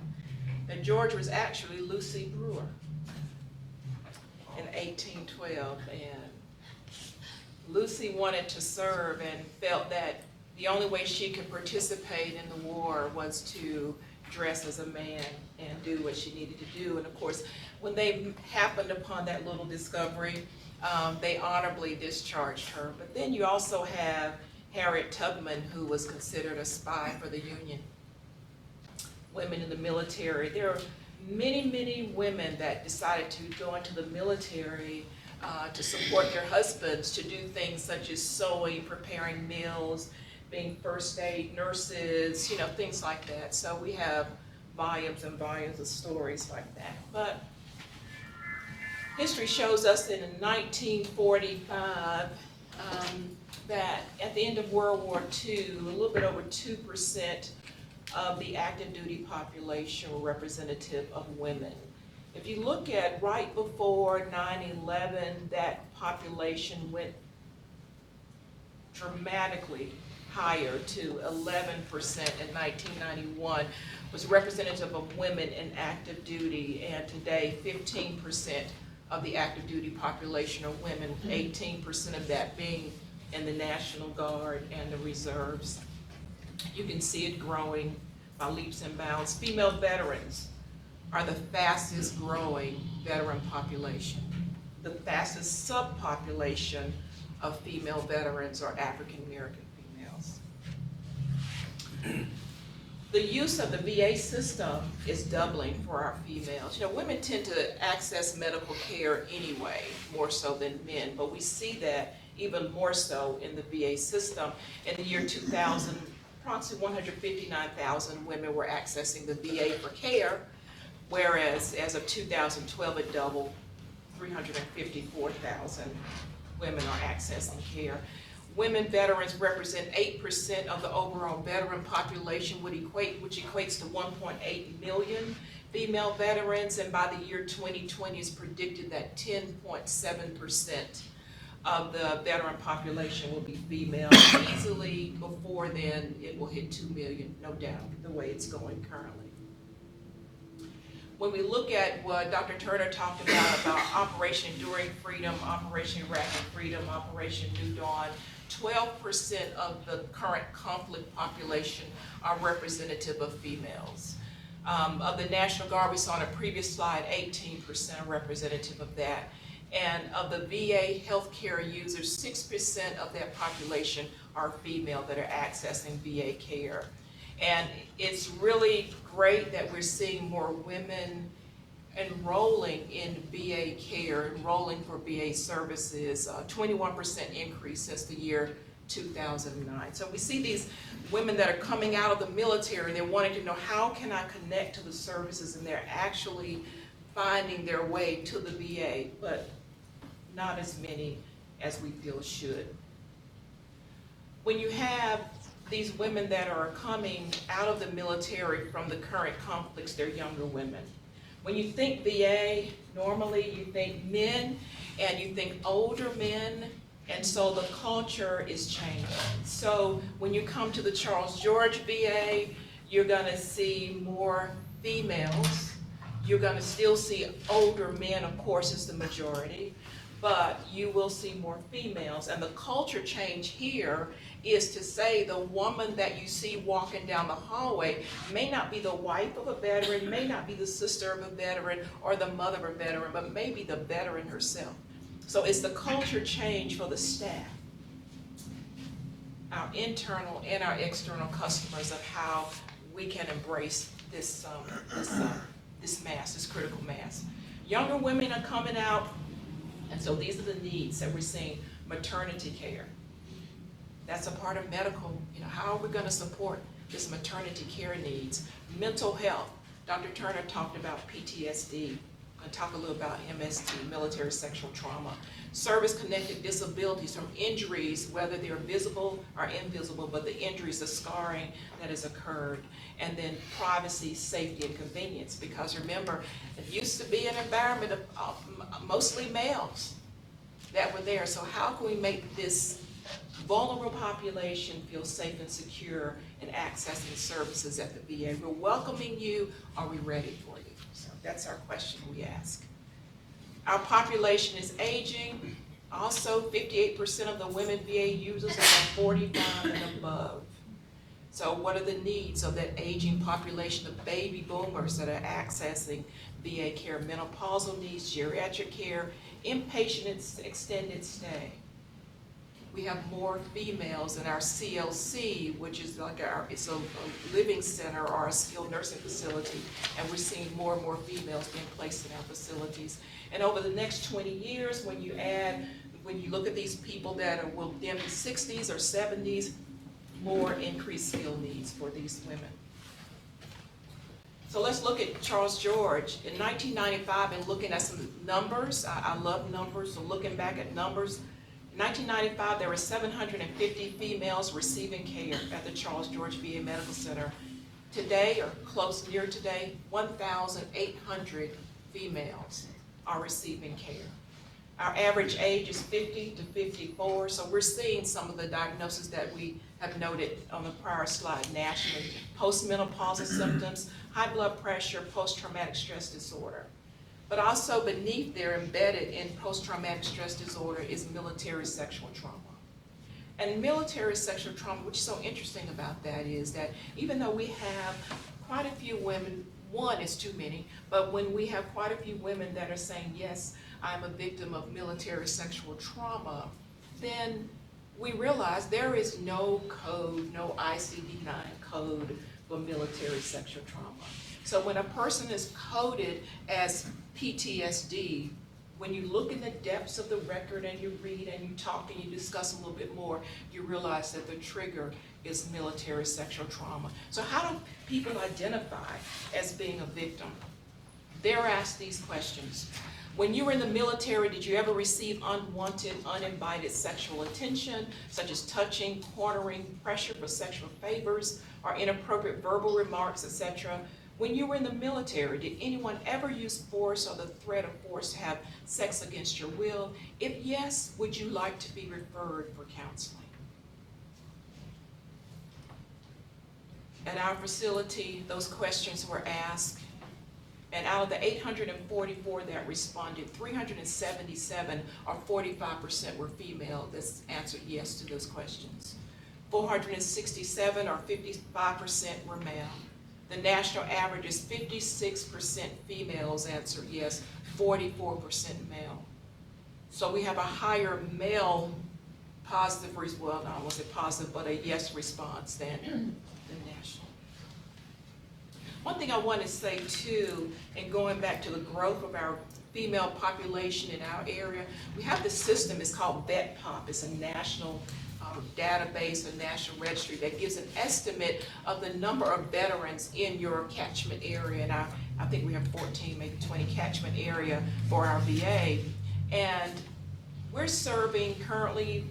that George was actually Lucy Brewer in 1812. And Lucy wanted to serve and felt that the only way she could participate in the war was to dress as a man and do what she needed to do. And of course, when they happened upon that little discovery, they honorably discharged her. But then you also have Harriet Tubman, who was considered a spy for the Union. Women in the military. There are many, many women that decided to go into the military to support their husbands, to do things such as sewing, preparing meals, being first aid nurses, things like that. So we have volumes and volumes of stories like that. But history shows us that in 1945, that at the end of World War II, a little bit over 2% of the active duty population were representative of women. If you look at right before 9/11, that population went dramatically higher to 11% in 1991, was representative of women in active duty, and today 15% of the active duty population are women, 18% of that being in the National Guard and the reserves. You can see it growing by leaps and bounds. Female veterans are the fastest growing veteran population. The fastest subpopulation of female veterans are African American females. The use of the VA system is doubling for our females. You know, women tend to access medical care anyway, more so than men, but we see that even more so in the VA system. In the year 2000, approximately 159,000 women were accessing the VA for care, whereas as of 2012, it doubled, 354,000 women are accessing care. Women veterans represent 8% of the overall veteran population, which equates to 1.8 million female veterans, and by the year 2020, it's predicted that 10.7% of the veteran population will be female. Easily before then, it will hit 2 million, no doubt, the way it's going currently. When we look at what Dr. Turner talked about Operation Enduring Freedom, Operation Iraqi Freedom, Operation New Dawn, 12% of the current conflict population are representative of females. Of the National Guard, we saw on a previous slide, 18% are representative of that. And of the VA healthcare users, 6% of that population are female that are accessing VA care. And it's really great that we're seeing more women enrolling in VA care, enrolling for VA services, 21% increase since the year 2009. So we see these women that are coming out of the military, they're wanting to know, how can I connect to the services, and they're actually finding their way to the VA, but not as many as we feel should. When you have these women that are coming out of the military from the current conflicts, they're younger women. When you think VA, normally you think men and you think older men, and so the culture is changing. So when you come to the Charles George VA, you're gonna see more females. You're gonna still see older men, of course, is the majority, but you will see more females. And the culture change here is to say the woman that you see walking down the hallway may not be the wife of a veteran, may not be the sister of a veteran or the mother of a veteran, but maybe the veteran herself. So it's the culture change for the staff, our internal and our external customers, of how we can embrace this mass, this critical mass. Younger women are coming out, and so these are the needs that we're seeing. Maternity care. That's a part of medical, you know, how are we gonna support this maternity care needs? Mental health. Dr. Turner talked about PTSD. I'm gonna talk a little about MST, military sexual trauma. Service-connected disabilities from injuries, whether they're visible or invisible, but the injuries, the scarring that has occurred. And then privacy, safety, and convenience, because remember, it used to be an environment of mostly males that were there. So how can we make this vulnerable population feel safe and secure in accessing services at the VA? We're welcoming you. Are we ready for you? So that's our question we ask. Our population is aging. Also, 58% of the women VA users are 45 and above. So what are the needs of that aging population of baby boomers that are accessing VA care? Menopausal needs, geriatric care, inpatient extended stay. We have more females in our CLC, which is like it's a living center or a skilled nursing facility, and we're seeing more and more females being placed in our facilities. And over the next 20 years, when you look at these people that will be in the 60s or 70s, more increased skill needs for these women. So let's look at Charles George. In 1995, and looking at some numbers, I love numbers, so looking back at numbers, in 1995, there were 750 females receiving care at the Charles George VA Medical Center. Today, or close near today, 1,800 females are receiving care. Our average age is 50 to 54, so we're seeing some of the diagnoses that we have noted on the prior slide nationally. Postmenopausal symptoms, high blood pressure, post-traumatic stress disorder. But also beneath there, embedded in post-traumatic stress disorder, is military sexual trauma. And military sexual trauma, which is so interesting about that is that even though we have quite a few women, one is too many, but when we have quite a few women that are saying, yes, I'm a victim of military sexual trauma, then we realize there is no code, no ICD-9 code for military sexual trauma. So when a person is coded as PTSD, when you look in the depths of the record and you read and you talk and you discuss a little bit more, you realize that the trigger is military sexual trauma. So how do people identify as being a victim? They're asked these questions. When you were in the military, did you ever receive unwanted, uninvited sexual attention, such as touching, cornering, pressure for sexual favors, or inappropriate verbal remarks, etc.? When you were in the military, did anyone ever use force or the threat of force to have sex against your will? If yes, would you like to be referred for counseling? At our facility, those questions were asked, and out of the 844 that responded, 377 or 45% were female that answered yes to those questions. 467 or 55% were male. The national average is 56% females answered yes, 44% male. So we have a higher male positive, well, I won't say positive, but a yes response than national. One thing I want to say too, and going back to the growth of our female population in our area, we have this system, it's called VetPop. It's a national database, a national registry that gives an estimate of the number of veterans in your catchment area. And I think we have 14, maybe 20 catchment area for our VA. And we're serving currently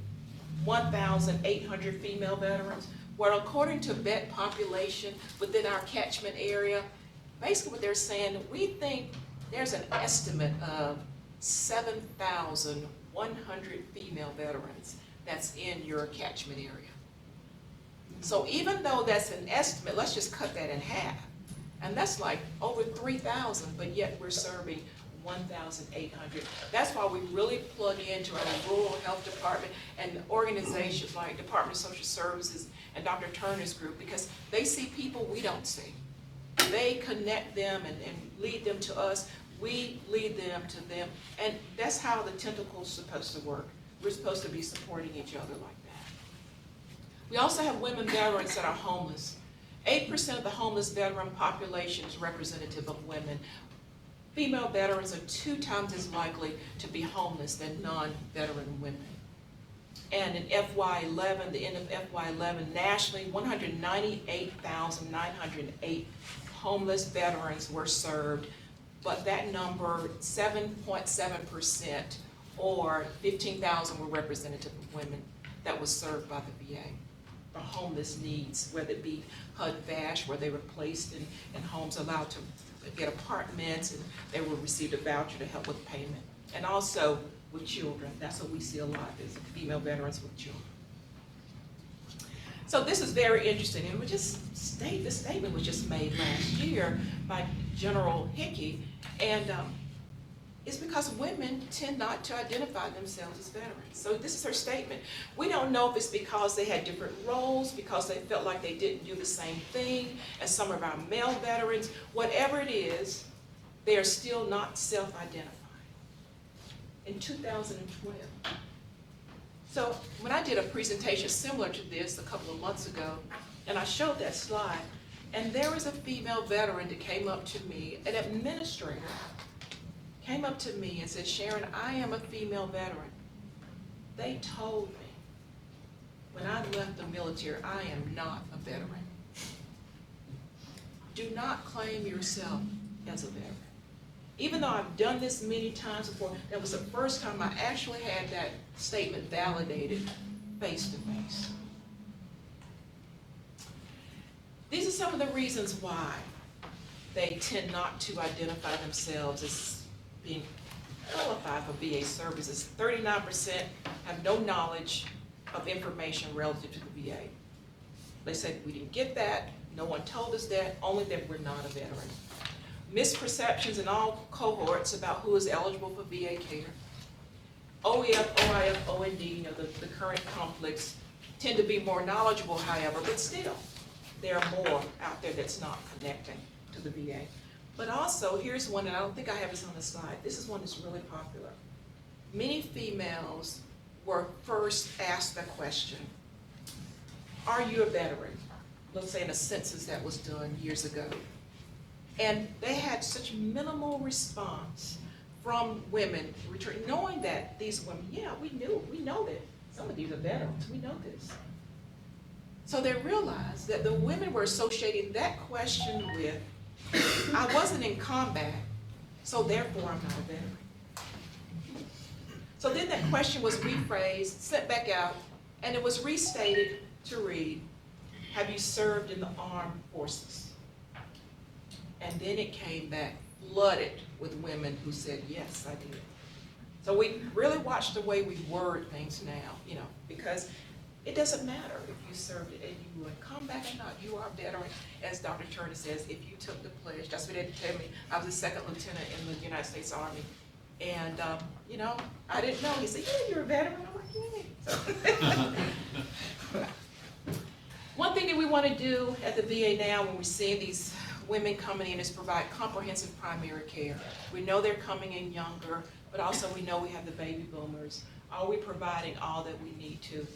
1,800 female veterans. Well, according to vet population within our catchment area, basically what they're saying, we think there's an estimate of 7,100 female veterans that's in your catchment area. So even though that's an estimate, let's just cut that in half. And that's like over 3,000, but yet we're serving 1,800. That's why we really plug into our rural health department and organizations like Department of Social Services and Dr. Turner's group, because they see people we don't see. They connect them and lead them to us. We lead them to them. And that's how the tentacle's supposed to work. We're supposed to be supporting each other like that. We also have women veterans that are homeless. 8% of the homeless veteran population is representative of women. Female veterans are 2 times as likely to be homeless than non-veteran women. And in FY11, the end of FY11, nationally, 198,908 homeless veterans were served, but that number, 7.7%, or 15,000 were representative of women that was served by the VA for homeless needs, whether it be HUD-VASH, where they were placed in homes, allowed to get apartments, and they will receive a voucher to help with payment. And also with children. That's what we see a lot, is female veterans with children. So this is very interesting, and this statement was just made last year by General Hickey, and it's because women tend not to identify themselves as veterans. So this is her statement. We don't know if it's because they had different roles, because they felt like they didn't do the same thing as some of our male veterans. Whatever it is, they are still not self-identifying. In 2012. So when I did a presentation similar to this a couple of months ago, and I showed that slide, and there was a female veteran that came up to me, an administrator, came up to me and said, Sharon, I am a female veteran. They told me when I left the military, I am not a veteran. Do not claim yourself as a veteran. Even though I've done this many times before, that was the first time I actually had that statement validated face to face. These are some of the reasons why they tend not to identify themselves as being qualify for VA services. 39% have no knowledge of information relative to the VA. They said, we didn't get that, no one told us that, only that we're not a veteran. Misperceptions in all cohorts about who is eligible for VA care. OEF, OIF, OND, the current conflicts tend to be more knowledgeable, however, but still, there are more out there that's not connecting to the VA. But also, here's one, and I don't think I have this on the slide. This is one that's really popular. Many females were first asked the question, are you a veteran? Let's say in a census that was done years ago. And they had such minimal response from women, knowing that these women, yeah, we know that some of these are veterans, we know this. So they realized that the women were associating that question with, I wasn't in combat, so therefore I'm not a veteran. So then that question was rephrased, sent back out, and it was restated to read, have you served in the armed forces? And then it came back flooded with women who said, yes, I did. So we really watch the way we word things now, because it doesn't matter if you served and you were in combat or not, you are a veteran. As Dr. Turner says, if you took the pledge, that's what they tell me. I was a second lieutenant in the United States Army. And, I didn't know. He said, yeah, you're a veteran. I'm like, yeah. One thing that we want to do at the VA now when we're seeing these women coming in is provide comprehensive primary care. We know they're coming in younger, but also we know we have the baby boomers. Are we providing all that we need to?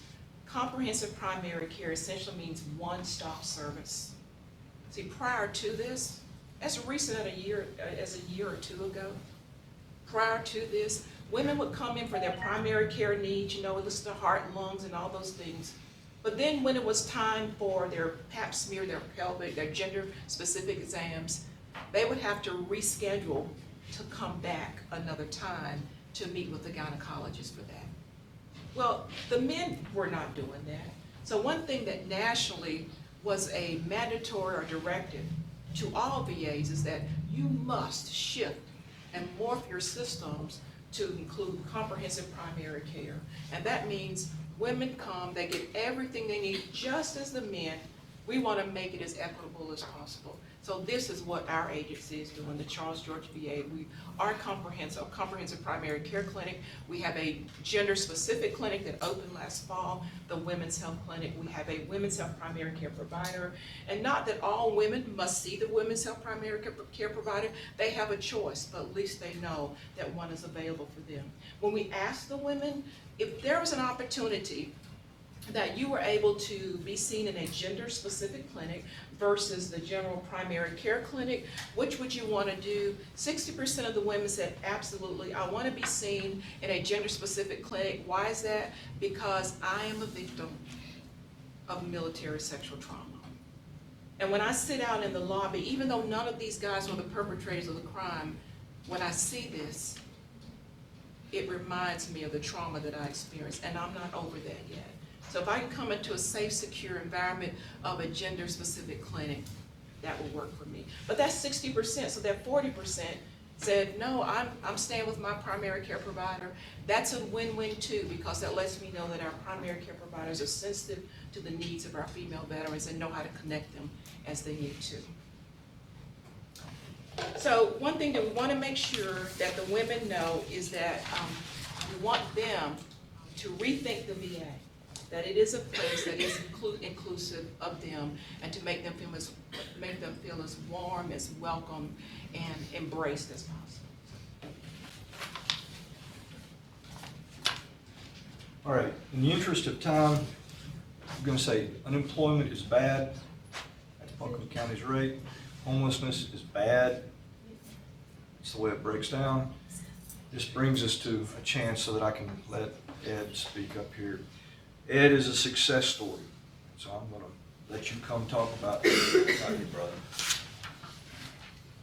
Comprehensive primary care essentially means one-stop service. See, prior to this, as recent as a year or two ago, prior to this, women would come in for their primary care needs, listen to heart and lungs and all those things. But then when it was time for their pap smear, their pelvic, their gender-specific exams, they would have to reschedule to come back another time to meet with the gynecologist for that. Well, the men were not doing that. So one thing that nationally was a mandatory or directive to all VAs is that you must shift and morph your systems to include comprehensive primary care. And that means women come, they get everything they need just as the men. We want to make it as equitable as possible. So this is what our agency is doing, the Charles George VA. We are comprehensive primary care clinic. We have a gender-specific clinic that opened last fall, the Women's Health Clinic. We have a Women's Health Primary Care Provider. And not that all women must see the Women's Health Primary Care Provider. They have a choice, but at least they know that one is available for them. When we ask the women, if there was an opportunity that you were able to be seen in a gender-specific clinic versus the general primary care clinic, which would you want to do? 60% of the women said, absolutely, I want to be seen in a gender-specific clinic. Why is that? Because I am a victim of military sexual trauma. And when I sit out in the lobby, even though none of these guys were the perpetrators of the crime, when I see this, it reminds me of the trauma that I experienced, and I'm not over that yet. So if I can come into a safe, secure environment of a gender-specific clinic, that will work for me. But that's 60%, so that 40% said, no, I'm staying with my primary care provider. That's a win-win too, because that lets me know that our primary care providers are sensitive to the needs of our female veterans and know how to connect them as they need to. So one thing that we want to make sure that the women know is that we want them to rethink the VA, that it is a place that is inclusive of them, and to make them feel as warm, as welcome, and embraced as possible. All right, in the interest of time, I'm going to say unemployment is bad at Buncombe County's rate. Homelessness is bad. It's the way it breaks down. This brings us to a chance so that I can let Ed speak up here. Ed is a success story, so I'm going to let you come talk about it. Thank you, brother.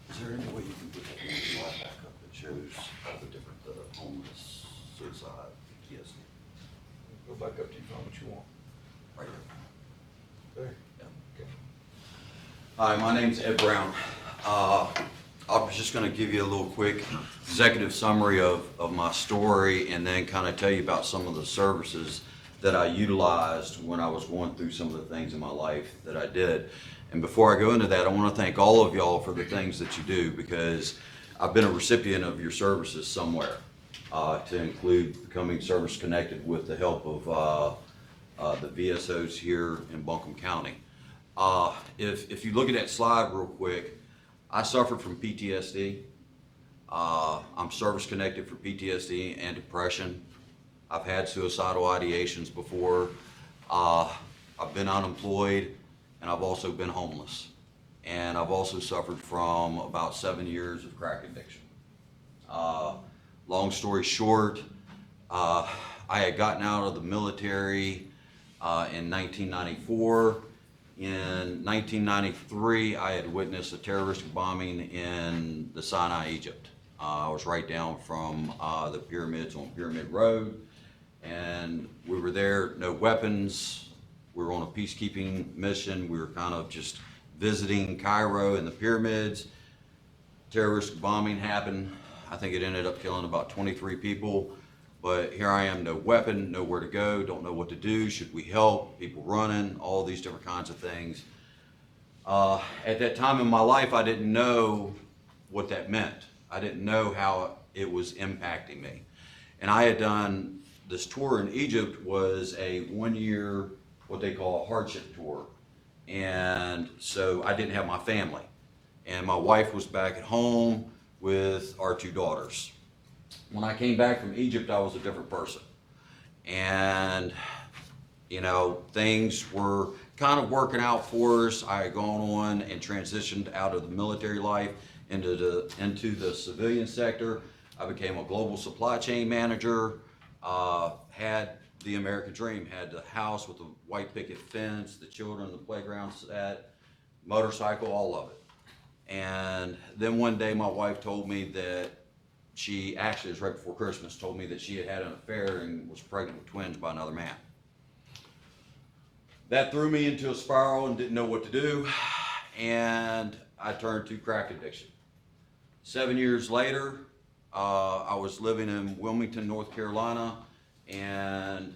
Is there any way you can put that slide back up that shows all the different homeless, suicide, PTSD? Go back up to you, find what you want. Right here. There. Yeah. Okay. Hi, my name's Ed Brown. I was just gonna give you a little quick executive summary of my story and then kind of tell you about some of the services that I utilized when I was going through some of the things in my life that I did. And before I go into that, I want to thank all of y'all for the things that you do, because I've been a recipient of your services somewhere, to include becoming service connected with the help of the VSOs here in Buncombe County. If you look at that slide real quick, I suffered from PTSD. I'm service connected for PTSD and depression. I've had suicidal ideations before. I've been unemployed, and I've also been homeless. And I've also suffered from about 7 years of crack addiction. Long story short, I had gotten out of the military in 1994. In 1993, I had witnessed a terrorist bombing in the Sinai, Egypt. I was right down from the pyramids on Pyramid Road, and we were there, no weapons. We were on a peacekeeping mission. We were kind of just visiting Cairo and the pyramids. Terrorist bombing happened. I think it ended up killing about 23 people. But here I am, no weapon, nowhere to go, don't know what to do, should we help, people running, all these different kinds of things. At that time in my life, I didn't know what that meant. I didn't know how it was impacting me. And I had done, this tour in Egypt was a 1 year, what they call a hardship tour. And so I didn't have my family. And my wife was back at home with our 2 daughters. When I came back from Egypt, I was a different person. And, you know, things were kind of working out for us. I had gone on and transitioned out of the military life into the civilian sector. I became a global supply chain manager, had the American dream, had the house with the white picket fence, the children, the playground set, motorcycle, all of it. And then one day my wife told me that she actually, it was right before Christmas, told me that she had had an affair and was pregnant with twins by another man. That threw me into a spiral and didn't know what to do, and I turned to crack addiction. 7 years later, I was living in Wilmington, North Carolina, and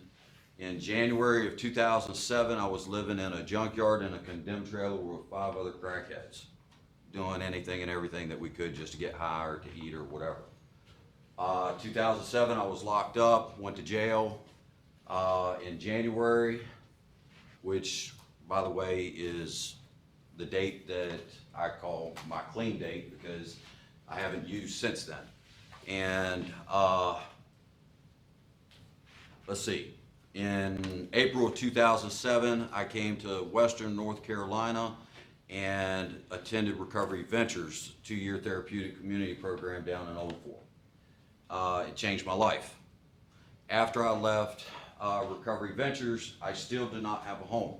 in January of 2007, I was living in a junkyard in a condemned trailer with 5 other crackheads, doing anything and everything that we could just to get high or to eat or whatever. 2007, I was locked up, went to jail in January, which, by the way, is the date that I call my clean date because I haven't used since then. And let's see, in April of 2007, I came to Western North Carolina and attended Recovery Ventures, 2-year therapeutic community program down in Old Fort. It changed my life. After I left Recovery Ventures, I still did not have a home.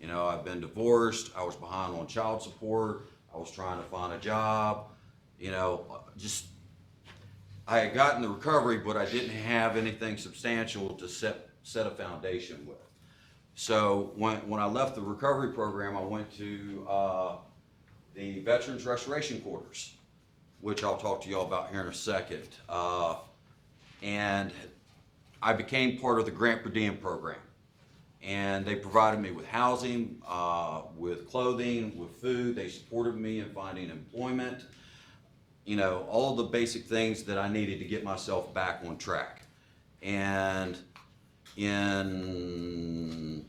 You know, I've been divorced, I was behind on child support, I was trying to find a job, you know, I had gotten the recovery, but I didn't have anything substantial to set a foundation with. So when I left the recovery program, I went to the Veterans Restoration Quarters, which I'll talk to y'all about here in a second. And I became part of the grant per diem program. And they provided me with housing, with clothing, with food. They supported me in finding employment. You know, all the basic things that I needed to get myself back on track. And in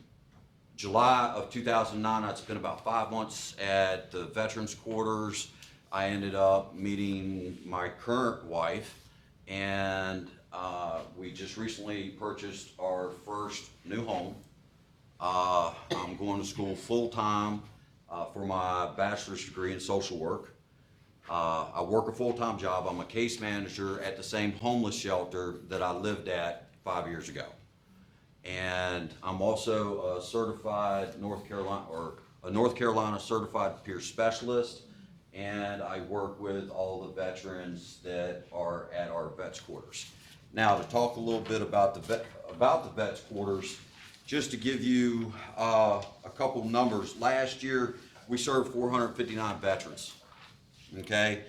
July of 2009, I'd spent about 5 months at the Veterans Quarters. I ended up meeting my current wife, and we just recently purchased our first new home. I'm going to school full-time for my bachelor's degree in social work. I work a full-time job. I'm a case manager at the same homeless shelter that I lived at 5 years ago. And I'm also a certified North Carolina certified peer specialist, and I work with all the veterans that are at our vets quarters. Now, to talk a little bit about the vets quarters, just to give you a couple numbers. Last year, we served 459 veterans. Okay,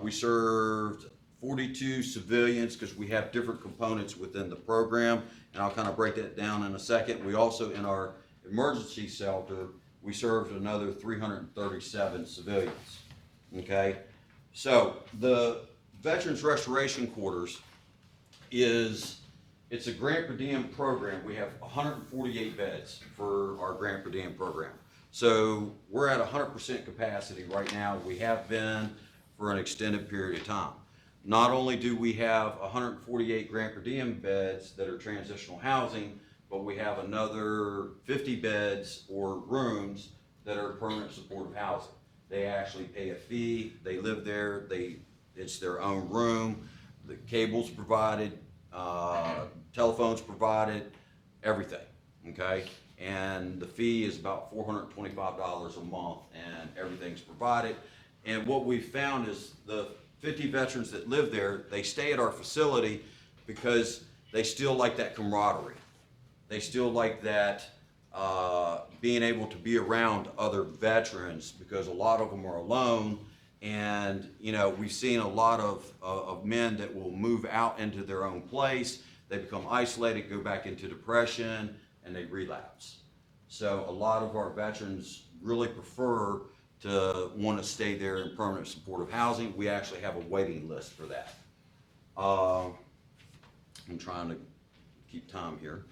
We served 42 civilians because we have different components within the program, and I'll kind of break that down in a second. We also, in our emergency shelter, we served another 337 civilians, okay? So the Veterans Restoration Quarters it's a grant per diem program. We have 148 beds for our grant per diem program. So we're at 100% capacity right now. We have been for an extended period of time. Not only do we have 148 grant per diem beds that are transitional housing, but we have another 50 beds or rooms that are permanent supportive housing. They actually pay a fee, they live there, it's their own room, the cable's provided, telephone's provided, everything, okay? And the fee is about $425 a month, and everything's provided. And what we found is the 50 veterans that live there, they stay at our facility because they still like that camaraderie. They still like that being able to be around other veterans, because a lot of them are alone. And, you know, we've seen a lot of men that will move out into their own place. They become isolated, go back into depression, and they relapse. So a lot of our veterans really prefer to want to stay there in permanent supportive housing. We actually have a waiting list for that. I'm trying to keep time here.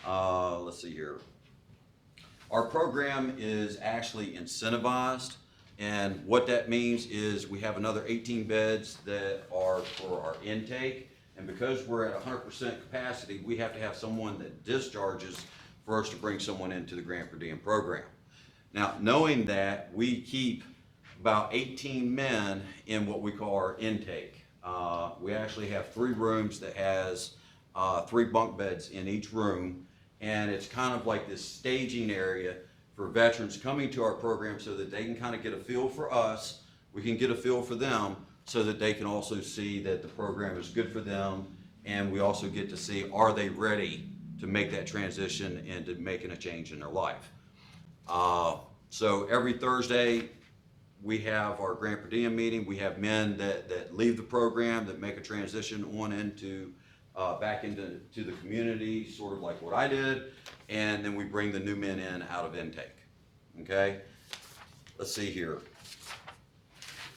Let's see here. Our program is actually incentivized, and what that means is we have another 18 beds that are for our intake, and because we're at 100% capacity, we have to have someone that discharges for us to bring someone into the grant per diem program. Now, knowing that, we keep about 18 men in what we call our intake. We actually have 3 rooms that has 3 bunk beds in each room, and it's kind of like this staging area for veterans coming to our program so that they can kind of get a feel for us, we can get a feel for them, so that they can also see that the program is good for them, and we also get to see, are they ready to make that transition into making a change in their life. So every Thursday, we have our grant per diem meeting. We have men that leave the program, that make a transition on into back into the community, sort of like what I did, and then we bring the new men in out of intake, okay? Let's see here.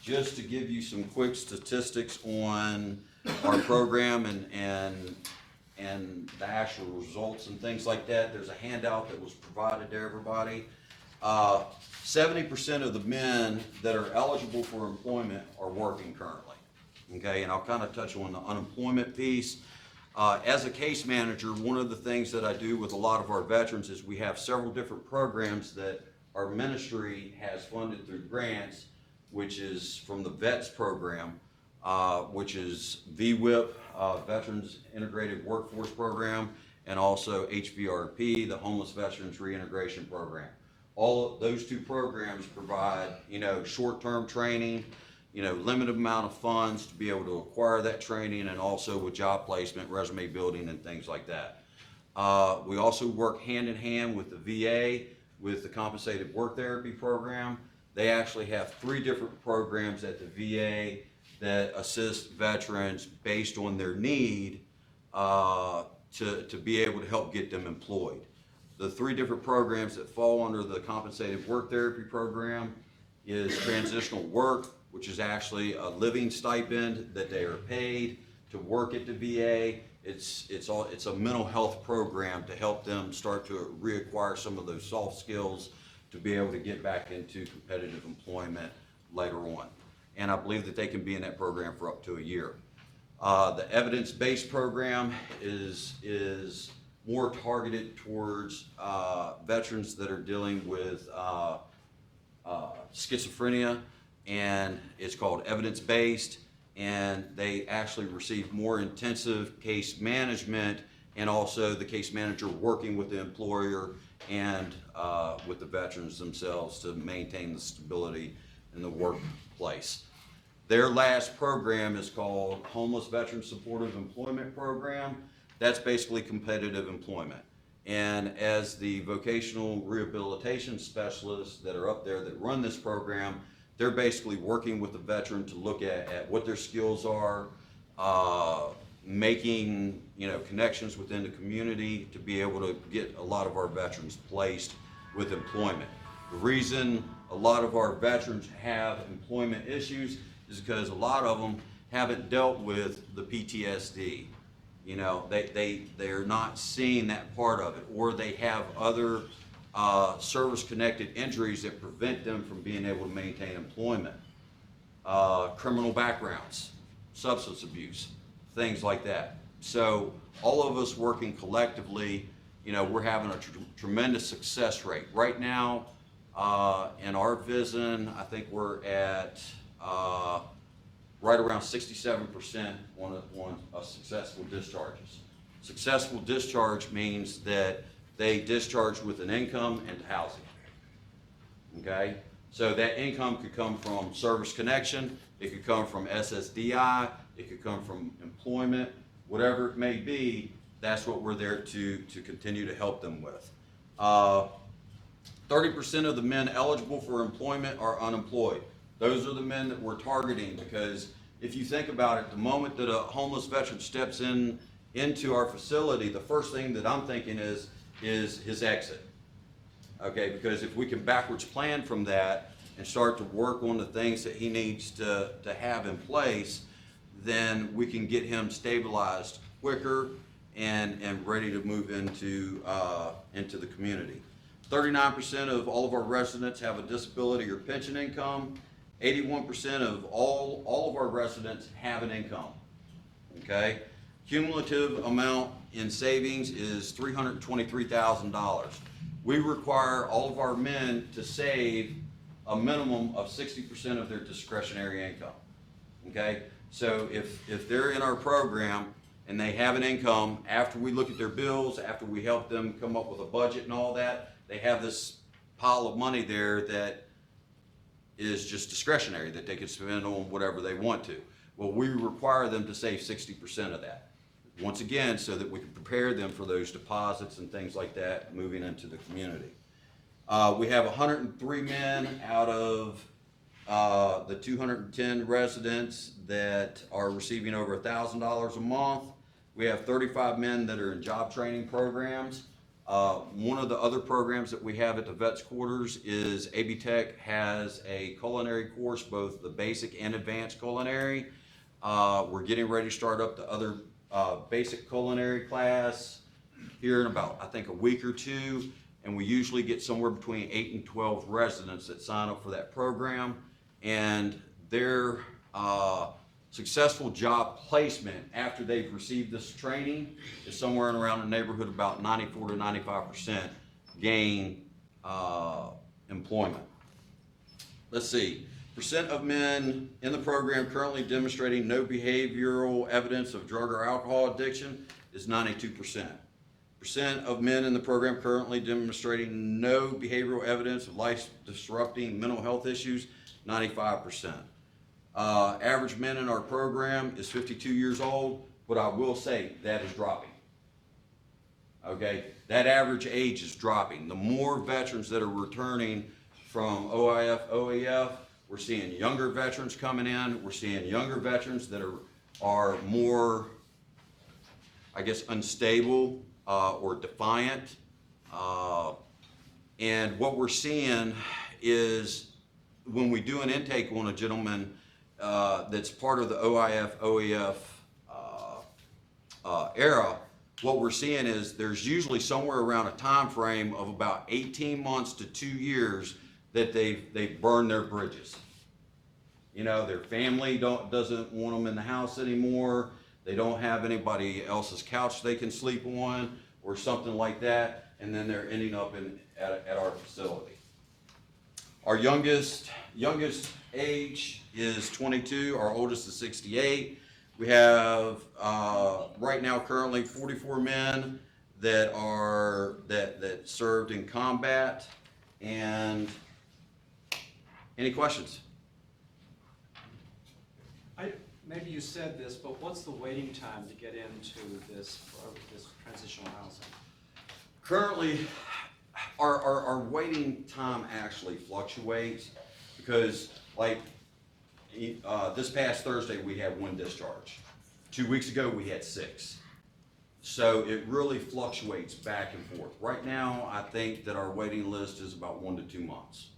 Just to give you some quick statistics on our program and the actual results and things like that, there's a handout that was provided to everybody. 70% of the men that are eligible for employment are working currently, okay? And I'll kind of touch on the unemployment piece. As a case manager, one of the things that I do with a lot of our veterans is we have several different programs that our ministry has funded through grants, which is from the VETS program, which is VWIP, Veterans Integrated Workforce Program, and also HVRP, the Homeless Veterans Reintegration Program. All of those 2 programs provide, you know, short-term training, you know, limited amount of funds to be able to acquire that training, and also with job placement, resume building, and things like that. We also work hand in hand with the VA with the compensated work therapy program. They actually have 3 different programs at the VA that assist veterans based on their need to be able to help get them employed. The 3 different programs that fall under the compensated work therapy program is transitional work, which is actually a living stipend that they are paid to work at the VA. It's a mental health program to help them start to reacquire some of those soft skills to be able to get back into competitive employment later on. And I believe that they can be in that program for up to a year. The evidence-based program is more targeted towards veterans that are dealing with schizophrenia, and it's called evidence-based, and they actually receive more intensive case management, and also the case manager working with the employer and with the veterans themselves to maintain the stability in the workplace. Their last program is called Homeless Veterans Supportive Employment Program. That's basically competitive employment. And as the vocational rehabilitation specialists that are up there that run this program, they're basically working with the veteran to look at what their skills are, making, connections within the community to be able to get a lot of our veterans placed with employment. The reason a lot of our veterans have employment issues is because a lot of them haven't dealt with the PTSD. They're not seeing that part of it, or they have other service-connected injuries that prevent them from being able to maintain employment. Criminal backgrounds, substance abuse, things like that. So all of us working collectively, we're having a tremendous success rate. Right now, in our VISN, I think we're at right around 67% on successful discharges. Successful discharge means that they discharge with an income and housing. Okay? So that income could come from service connection, it could come from SSDI, it could come from employment, whatever it may be, that's what we're there to continue to help them with. 30% of the men eligible for employment are unemployed. Those are the men that we're targeting, because if you think about it, the moment that a homeless veteran steps into our facility, the first thing that I'm thinking is his exit. Okay, because if we can backwards plan from that and start to work on the things that he needs to have in place, then we can get him stabilized quicker and ready to move into the community. 39% of all of our residents have a disability or pension income. 81% of all of our residents have an income. Okay? Cumulative amount in savings is $323,000. We require all of our men to save a minimum of 60% of their discretionary income. Okay? So if they're in our program and they have an income, after we look at their bills, after we help them come up with a budget and all that, they have this pile of money there that is just discretionary, that they can spend on whatever they want to. Well, we require them to save 60% of that. Once again, so that we can prepare them for those deposits and things like that moving into the community. We have 103 men out of the 210 residents that are receiving over $1,000 a month. We have 35 men that are in job training programs. One of the other programs that we have at the Vets Quarters is AB Tech has a culinary course, both the basic and advanced culinary. We're getting ready to start up the other basic culinary class here in about, I think, a week or two. And we usually get somewhere between 8 and 12 residents that sign up for that program. And their successful job placement after they've received this training is somewhere in around the neighborhood about 94 to 95% gain employment. Let's see. Percent of men in the program currently demonstrating no behavioral evidence of drug or alcohol addiction is 92%. Percent of men in the program currently demonstrating no behavioral evidence of life-disrupting mental health issues, 95%. Average men in our program is 52 years old, but I will say that is dropping. Okay, that average age is dropping. The more veterans that are returning from OIF, OEF, we're seeing younger veterans coming in. We're seeing younger veterans that are more, I guess, unstable or defiant. And what we're seeing is when we do an intake on a gentleman that's part of the OIF, OEF era, what we're seeing is there's usually somewhere around a time frame of about 18 months to 2 years that they've burned their bridges. Their family doesn't want them in the house anymore. They don't have anybody else's couch they can sleep on or something like that, and then they're ending up at our facility. Our youngest age is 22, our oldest is 68. We have right now currently 44 men that served in combat. And any questions? Maybe you said this, but what's the waiting time to get into this transitional housing? Currently, our waiting time actually fluctuates because like, this past Thursday, we had 1 discharge. 2 weeks ago, we had 6. So it really fluctuates back and forth. Right now, I think that our waiting list is about 1 to 2 months.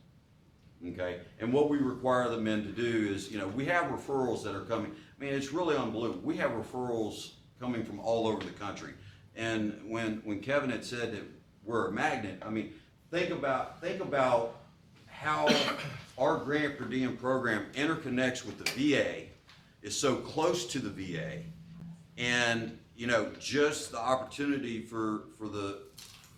Okay, and what we require the men to do is, we have referrals that are coming. I mean, it's really unbelievable. We have referrals coming from all over the country. And when Kevin had said that we're a magnet, I mean, think about how our grant per diem program interconnects with the VA, is so close to the VA, and just the opportunity for the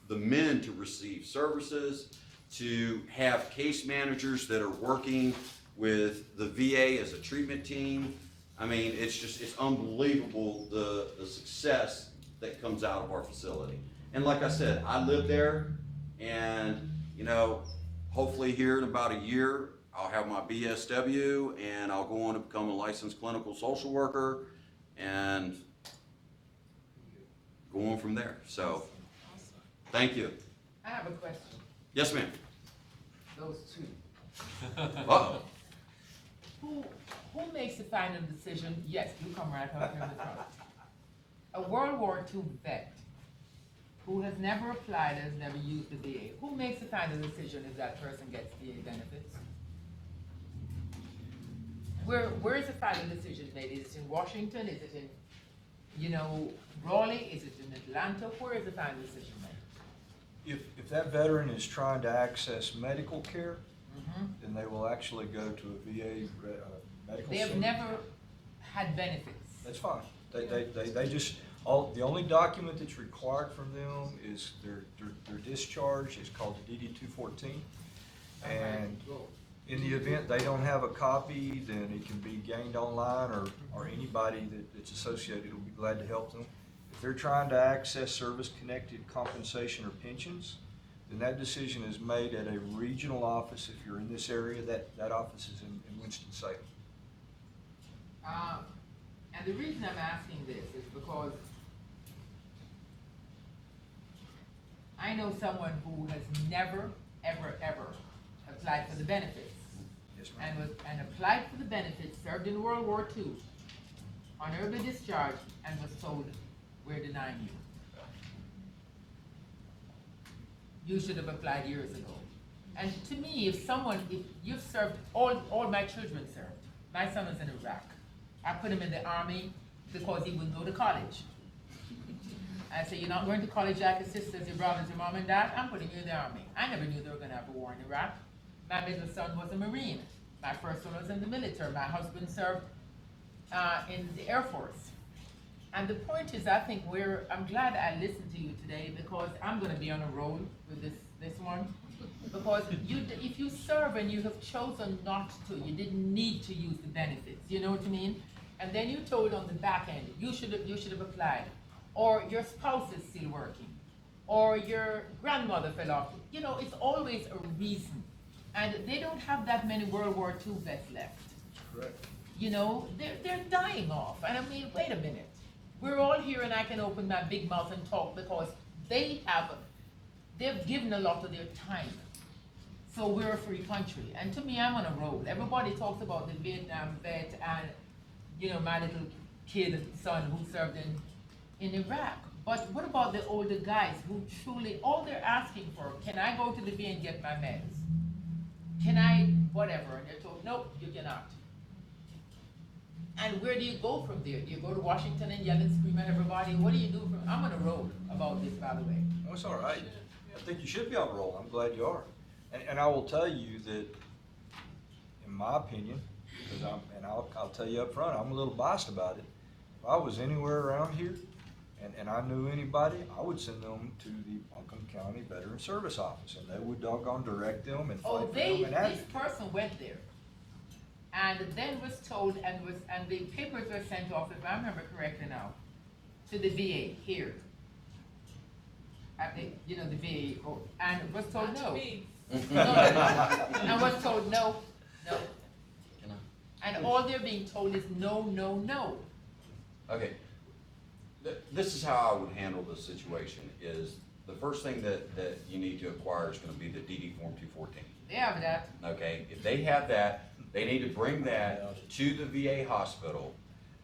men to receive services, to have case managers that are working with the VA as a treatment team. I mean, it's unbelievable the success that comes out of our facility. And like I said, I live there, and hopefully here in about a year, I'll have my BSW and I'll go on to become a licensed clinical social worker and go on from there. So, thank you. I have a question. Yes, ma'am. Those two. Uh-oh. Who makes the final decision? Yes, you come right up here in the front. A World War II vet who has never applied, has never used the VA, who makes the final decision if that person gets VA benefits? Where is the final decision made? Is it in Washington? Is it in, Raleigh? Is it in Atlanta? Where is the final decision made? If that veteran is trying to access medical care, Mm-hmm. then they will actually go to a VA medical They have center. never had benefits. That's fine. They just, the only document that's required from them is their discharge. It's called the DD-214. And in the event they don't have a copy, then it can be gained online, or anybody that's associated will be glad to help them. If they're trying to access service-connected compensation or pensions, then that decision is made at a regional office. If you're in this area, that office is in Winston-Salem. And the reason I'm asking this is because I know someone who has never, ever, ever applied for the benefits. Yes, ma'am. And applied for the benefits, served in World War II, on early discharge, and was told, we're denying you. You should have applied years ago. And to me, if you've served, all my children served. My son was in Iraq. I put him in the Army because he wouldn't go to college. I said, you're not going to college like your sisters, your brothers, your mom and dad? I'm putting you in the Army. I never knew they were going to have a war in Iraq. My middle son was a Marine. My first one was in the military. My husband served in the Air Force. And the point is, I think I'm glad I listened to you today, because I'm gonna be on a roll with this one. Because if you serve and you have chosen not to, you didn't need to use the benefits, you know what I mean? And then you told on the back end, you should have applied. Or your spouse is still working. Or your grandmother fell off. It's always a reason. And they don't have that many World War II vets left. Correct. They're dying off. And I mean, wait a minute. We're all here and I can open my big mouth and talk because they've given a lot of their time. So we're a free country. And to me, I'm on a roll. Everybody talks about the Vietnam vet and, my little son who served in Iraq. But what about the older guys who truly, all they're asking for, can I go to the VA and get my meds? Can I, whatever? And they're told, nope, you cannot. And where do you go from there? Do you go to Washington and yell and scream at everybody? What do you do I'm on a roll about this, by the way. Oh, it's all right. I think you should be on a roll. I'm glad you are. And I will tell you that, in my opinion, because I'll tell you up front, I'm a little biased about it. If I was anywhere around here and I knew anybody, I would send them to the Buncombe County Veteran Service Office, and they would doggone direct them and fight for them and This person went there. And then was told, and the papers were sent off, if I remember correctly now, to the VA here. The VA, and was told no. And was told no. And all they're being told is no. Okay. This is how I would handle this situation, is the first thing that you need to acquire is gonna be the DD Form 214. They have that. Okay, if they have that, They need to bring that to the VA hospital,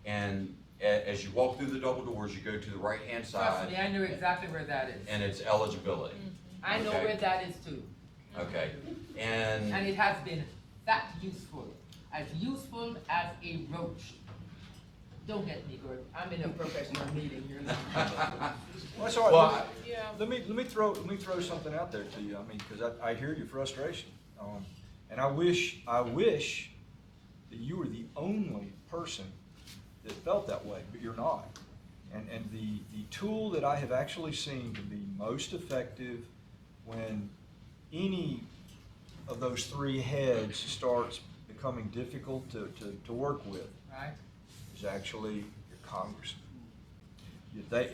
and as you walk through the double doors, you go to the right-hand Trust me, side, I know exactly where that is. and it's eligibility. I know Okay. where that is too. Okay, And it has been that useful as a roach. Don't get me good, I'm in a professional meeting here. Well, that's all right. Well, Yeah. Let me throw something out there to you. I mean, because I hear your frustration, and I wish that you were the only person that felt that way, but you're not. And the tool that I have actually seen to be most effective when any of those three heads starts becoming difficult to work with Right? is actually your congressman.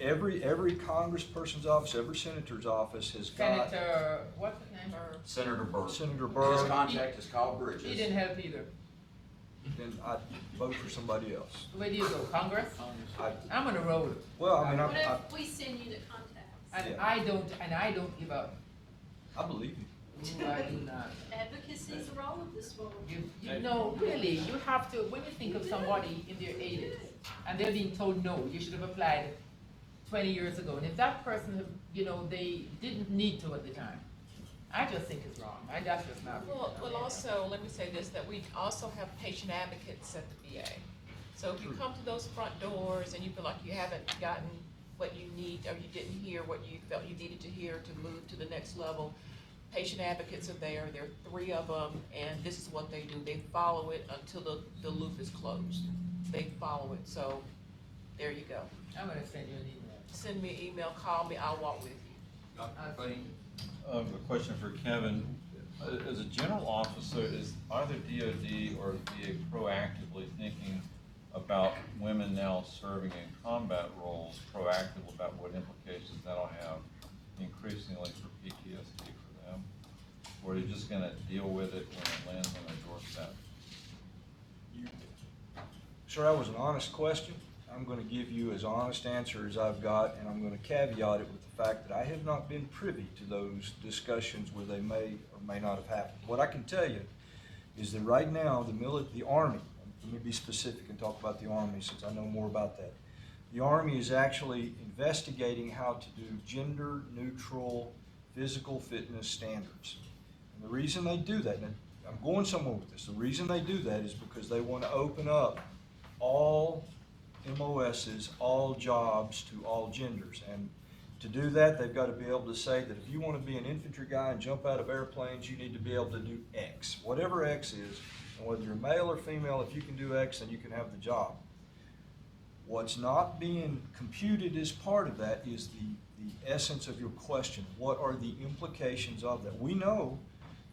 Every congressperson's office, every senator's office has got. Senator, what's his name? Senator Burr. Senator His Burr, contact is Kyle Bridges. He didn't help either. then I'd vote for somebody else. Where do you go, Congress? I, I'm on the road, well, I mean, What I if we send you the contacts? and Yeah. I don't give up. believe you. Ooh, I do not. Advocacy is the role of this board. You know, really, you have to, when you think of somebody in their 80s, and they're being told, no, you should have applied 20 years ago, and if that person, they didn't need to at the time, I just think it's wrong, that's just not. Well, also, let me say this, that we also have patient advocates at the VA. So if you come to those front doors and you feel like you haven't gotten what you need, or you didn't hear what you felt you needed to hear to move to the next level, patient advocates are there, there are 3 of them, and this is what they do, they follow it until the loop is closed. They follow it, so there you go. I'm gonna send you an email. Send me an email, call me, I'll walk with you. Dr. Clayton? A question for Kevin. As a general officer, is either DOD or VA proactively thinking about women now serving in combat roles, proactive about what implications that'll have increasingly for PTSD for them? Or are you just gonna deal with it when it lands on their doorstep? Sir, that was an honest question. I'm gonna give you as honest answer as I've got, and I'm gonna caveat it with the fact that I have not been privy to those discussions where they may or may not have happened. What I can tell you is that right now, the Army, let me be specific and talk about the Army since I know more about that. The Army is actually investigating how to do gender-neutral physical fitness standards. And the reason they do that, and I'm going somewhere with this, the reason they do that is because they want to open up all MOSs, all jobs to all genders. And to do that, they've got to be able to say that if you want to be an infantry guy and jump out of airplanes, you need to be able to do X, whatever X is. And whether you're male or female, if you can do X, then you can have the job. What's not being computed as part of that is the essence of your question. What are the implications of that? We know,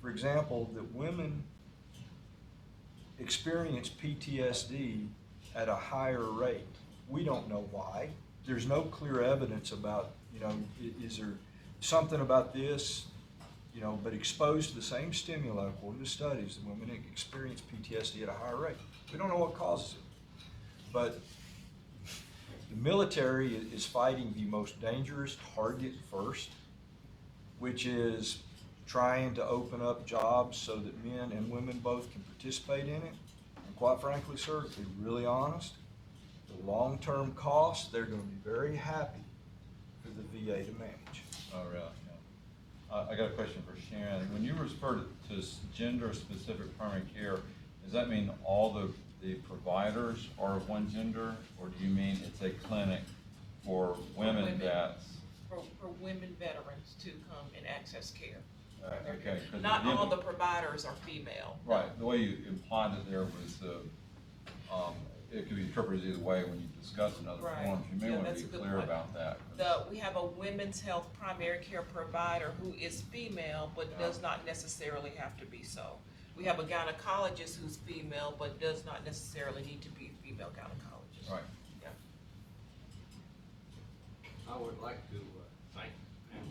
for example, that women experience PTSD at a higher rate. We don't know why. There's no clear evidence about, is there something about this, but exposed to the same stimuli, according to studies, the women experience PTSD at a higher rate. We don't know what causes it. But the military is fighting the most dangerous target first, which is trying to open up jobs so that men and women both can participate in it. And quite frankly, sir, to be really honest, the long-term costs, they're going to be very happy for the VA to manage. Oh, really? Yeah. I got a question for Sharon. When you refer to gender-specific primary care, does that mean all the providers are of one gender, or do you mean it's a clinic for women vets? For women veterans to come and access care. Okay. 'Cause Not all the providers are female. Right, the way you implied it there was, it could be interpreted either way when you discuss in other Right. forms. You may Yeah, want that's to a be good clear point. about that. We have a women's health primary care provider who is female, but does not necessarily have to be so. We have a gynecologist who's female, but does not necessarily need to be a female gynecologist. Right. Yeah. I would like to thank.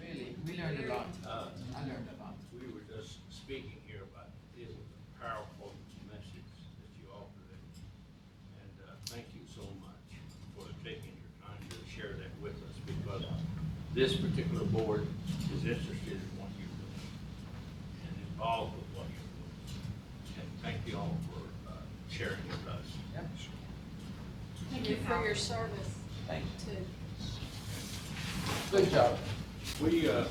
Really, we learned a lot. Uh, I learned a lot. We were just speaking here about it was a powerful message that you offered, and thank you so much for taking your time to share that with us, because this particular board is interested in what you're doing and involved with what you're doing. And thank you all for your service Thank too. Good job. We're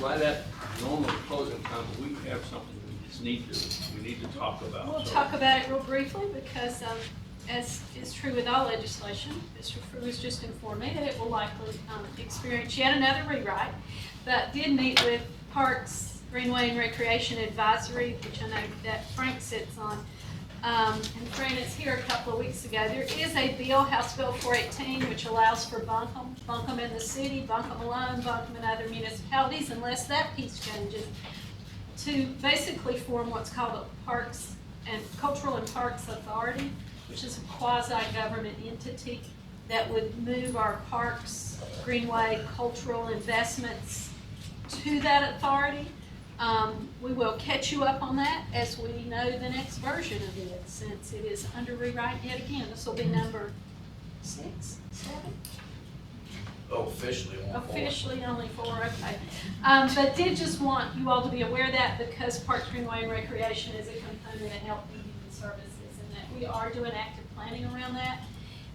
right at normal closing time, but we have something we need to talk about. We'll So- talk about it real briefly because, as is true with all legislation, Mr. Frew has just informed me that it will likely experience yet another rewrite. But did meet with Parks, Greenway and Recreation Advisory, which I know that Frank sits on. And Fran is here a couple of weeks ago. There is a bill, House Bill 418, which allows for Buncombe in the city, Buncombe alone, Buncombe and other municipalities, unless that piece changes, to basically form what's called a Parks and Cultural and Parks Authority, which is a quasi-government entity that would move our parks, greenway, cultural investments to that authority. We will catch you up on that as we know the next version of it, since it is under rewrite yet again. This will be number 6, 7? Officially. Officially only 4, okay. But did just want you all to be aware of that because Parks, Greenway, and Recreation is a component of Health and Human Services, and that we are doing active planning around that.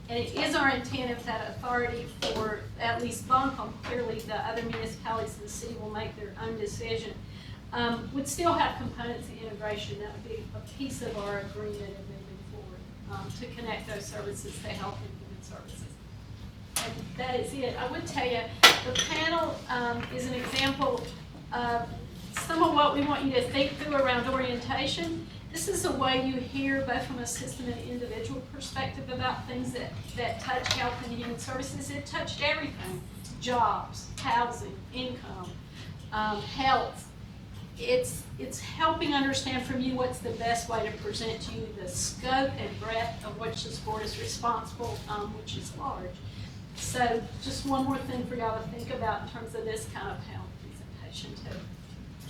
And it is our intent if that authority for at least Buncombe, clearly the other municipalities in the city will make their own decision, would still have components of integration. That would be a piece of our agreement in moving forward to connect those services to Health and Human Services. And that is it. I would tell you, the panel is an example of some of what we want you to think through around orientation. This is a way you hear both from a system and individual perspective about things that touch health and human services. It touched everything: jobs, housing, income, health. It's helping understand from you what's the best way to present to you the scope and breadth of which this board is responsible, which is large. So just one more thing for y'all to think about in terms of this kind of panel presentation too.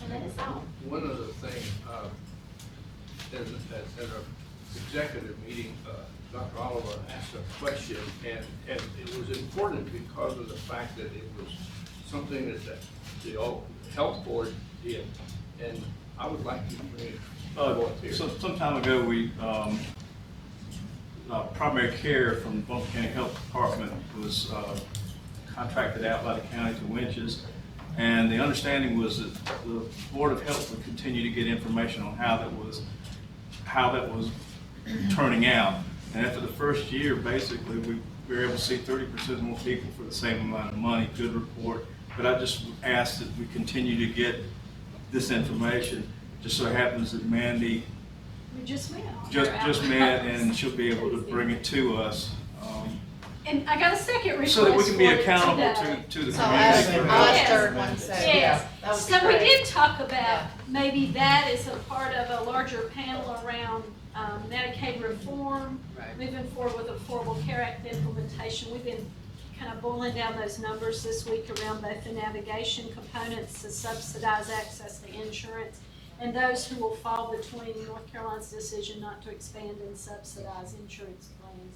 And that is all. One other thing, at an executive meeting, Dr. Oliver asked a question, and it was important because of the fact that it was something that the health board did, and I would like to bring it up here. So some time ago, we, primary care from the Buncombe County Health Department was contracted out by the county to Winches. And the understanding was that the Board of Health would continue to get information on how that was turning out. And after the first year, basically, we were able to see 30% more people for the same amount of money. Good report. But I just asked that we continue to get this information. Just so happens that Mandy We just met. just met, and she'll be able to bring it to us. And I got a second request So that we can be for it accountable today. to the So I'll community. ask third one, so, Yes. yeah, that would be So we great. did talk about Yeah. maybe that is a part of a larger panel around Medicaid reform, Right. moving forward with Affordable Care Act implementation. We've been kind of boiling down those numbers this week around both the navigation components to subsidize access to insurance and those who will fall between North Carolina's decision not to expand and subsidize insurance plans.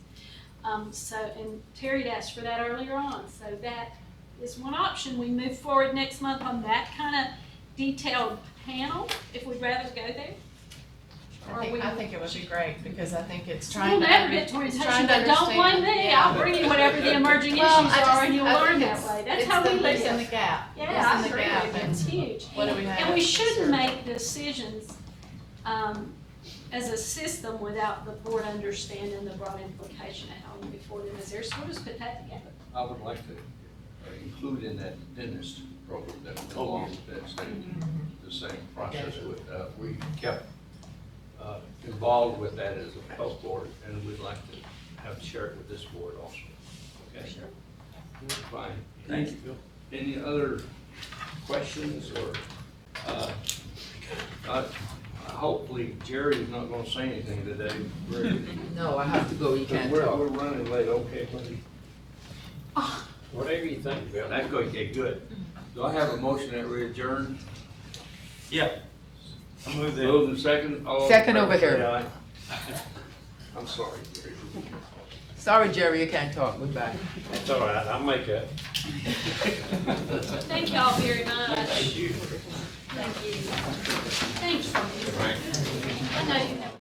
And Terry'd asked for that earlier on, so that is one option. We move forward next month on that kind of detailed panel, if we'd rather go there. I think it would be great, because I think it's We'll trying to. never get to it's orientation, trying to but don't blame understand. me, Yeah. I'll bring you whatever the emerging issues Well, I are and you'll I learn think that it's- way. That's it's how we the bridge in the live. gap. Yeah, Bridge I in the agree gap, with you, and it's huge. what do we have And we to shouldn't serve? make decisions, as a system without the board understanding the broad implication of how we move forward in this area. So we'll just put that together. I would like to include in that dentist program that belongs to that state, the same process with, we kept involved with that as a health board, and we'd like to have share it with this board also. Okay? Sure. Fine. Thank you. Any other questions or, hopefully Jerry's not gonna say anything today. No, I have to go, you can't We're talk. running late, okay, buddy? Whatever you think, Bill. That's good, okay, good. Do I have a motion that we adjourn? Yeah. I move that. Moved and second, all in Second favor, over here. say aye. I'm sorry, Jerry. Sorry, Jerry, you can't talk, goodbye. That's all right, I'll make that. Thank y'all very much. Thank you. Thank you. Thank you. I know you have.